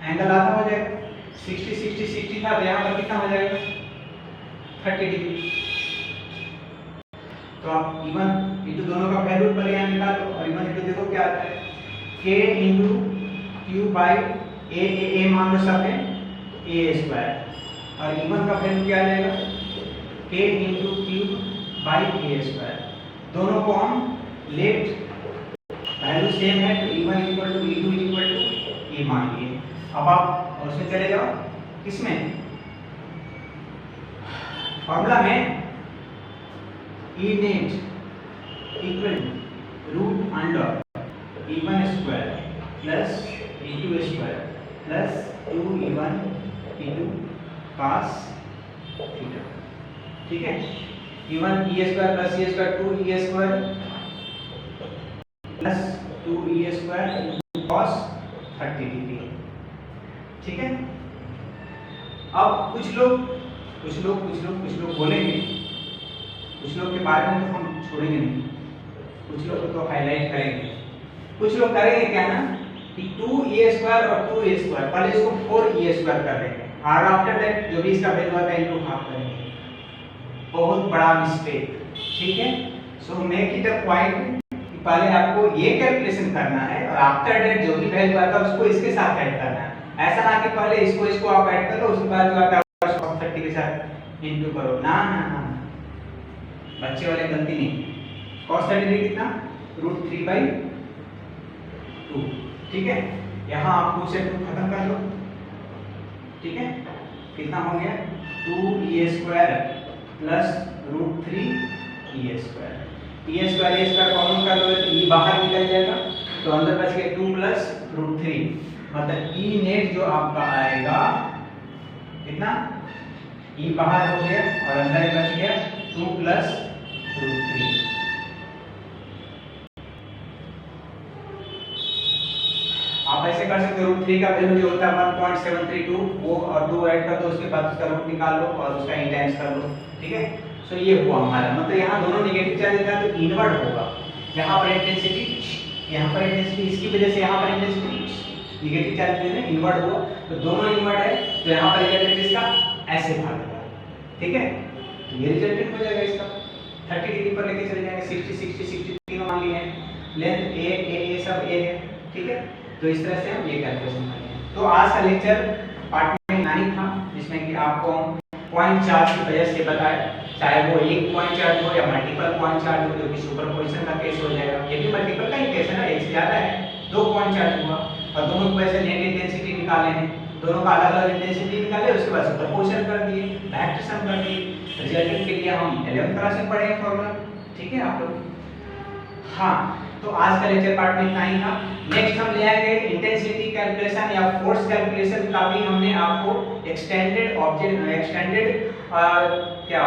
एंगल आधा हो जाएगा, 60 60 60 था, यहाँ पर कितना हो जाएगा 30 डिग्री। तो आप E1 E2 दोनों का वैल्यू पर यहाँ निकालो और E1 E2 देखो क्या आता है, k इंटू क्यू बाई ए मान लो सब है a स्क्वायर और E1 का वैल्यू क्या आ जाएगा k into q by a square. दोनों को हम लेट वैल्यू सेम है तो E1 equal to E2 equal to A मान लिए। अब आप उसमें चले जाओ, किसमें फॉर्मूला में E net equal root under E1 square plus E2 square plus 2E1 E2 cos थीटा। ठीक है, E1 E square plus E square 2E square plus 2E square cos 30 degree. ठीक है, अब कुछ लोग बोलेंगे, कुछ लोग के बारे में तो हम छोड़ेंगे नहीं, कुछ लोग को तो हाईलाइट करेंगे। कुछ लोग करेंगे क्या ना कि 2a स्क्वायर और 2a स्क्वायर, पहले इसको 4a स्क्वायर कर देंगे और आफ्टर दैट जो भी इसका वैल्यू आता है इनटू हाफ करेंगे। बहुत बड़ा मिस्टेक। ठीक है, so make it a point कि पहले आपको ये कैलकुलेशन करना है और आफ्टर दैट जो भी वैल्यू आता है उसको इसके साथ ऐड करना है। ऐसा ना कि पहले इसको आप ऐड कर लो, उसके बाद जो आता है उसको 30 के साथ इनटू करो। ना ना ना, बच्चे वाले गलती नहीं। cos 30 डिग्री कितना √3/2। ठीक है, यहाँ आप 2 से 2 खत्म कर लो। ठीक है, कितना हो गया 2e square plus √3e square. e square common कर लो तो e बाहर निकल जाएगा, तो अंदर बच गया 2 प्लस √3, मतलब e नेट जो आपका आएगा कितना, e बाहर हो गया और अंदर बच गया 2 प्लस √3। आप ऐसे कर सकते हो, √3 का वैल्यू जो होता है 1.732, वो और 2 ऐड कर दो, उसके बाद उसका रूट निकाल लो और उसका इंटेंस कर लो, ठीक है। सो ये हुआ हमारा, मतलब यहाँ दोनों नेगेटिव चार्ज था तो इनवर्ट होगा। यहाँ पर इंटेंसिटी, यहाँ पर इंटेंसिटी, इसकी वजह से यहाँ पर इंटेंसिटी नेगेटिव चार्ज में इन्वर्ट हुआ, तो दोनों इन्वर्ट है, तो यहाँ पर रिजल्टेंट इसका ऐसे भागेगा, ठीक है। तो ये रिजल्टेंट हो जाएगा इसका, 30 डिग्री पर लेके चले जाएंगे, 60 60 60 तीनों मान लिए हैं, लेंथ ए सब ए है, ठीक है। तो इस तरह से हम ये कैलकुलेशन करेंगे। तो आज का लेक्चर पार्ट में 9 था, जिसमें कि आपको पॉइंट चार्ज की वजह से बताया, चाहे वो एक पॉइंट चार्ज हो या मल्टीपल पॉइंट चार्ज हो, जो कि सुपरपोजिशन का केस हो जाएगा। ये भी मल्टीपल का ही केस है ना, एक से ज्यादा है, 2 पॉइंट चार्ज हुआ और दोनों को ऐसे नेट इंटेंसिटी निकाले हैं, दोनों का अलग अलग इंटेंसिटी निकाले, उसके बाद सुपरपोजिशन कर दिए, डायरेक्ट सम कर दिए। रिजल्टेंट के लिए हम 11th क्लास में पढ़े हैं फॉर्मूला, ठीक है आप लोग। हाँ, तो आज का लेक्चर पार्ट में इतना ही था। नेक्स्ट हम ले आएंगे इंटेंसिटी कैलकुलेशन या फोर्स कैलकुलेशन का भी हमने आपको एक्सटेंडेड क्या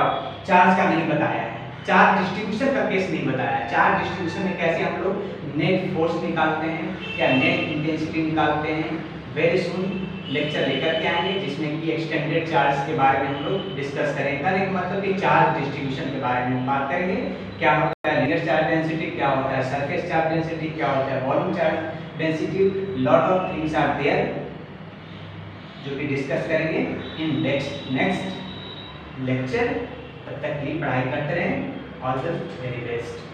चार्ज का नहीं बताया है, चार्ज डिस्ट्रीब्यूशन का केस नहीं बताया है। चार्ज डिस्ट्रीब्यूशन में कैसे हम लोग नेट फोर्स निकालते हैं या नेट इंटेंसिटी निकालते हैं, वेरी सुन लेक्चर लेकर के आएंगे, जिसमें कि एक्सटेंडेड चार्ज के बारे में हम लोग डिस्कस करेंगे। कहने का मतलब कि चार्ज डिस्ट्रीब्यूशन के बारे में बात करेंगे, क्या होता है लीनियर चार्ज डेंसिटी, क्या होता है सरफेस चार्ज डेंसिटी, क्या होता है volume charge density, lot of things are there जो कि डिस्कस करेंगे इन नेक्स्ट लेक्चर। तब तक की पढ़ाई करते रहें। All the very best.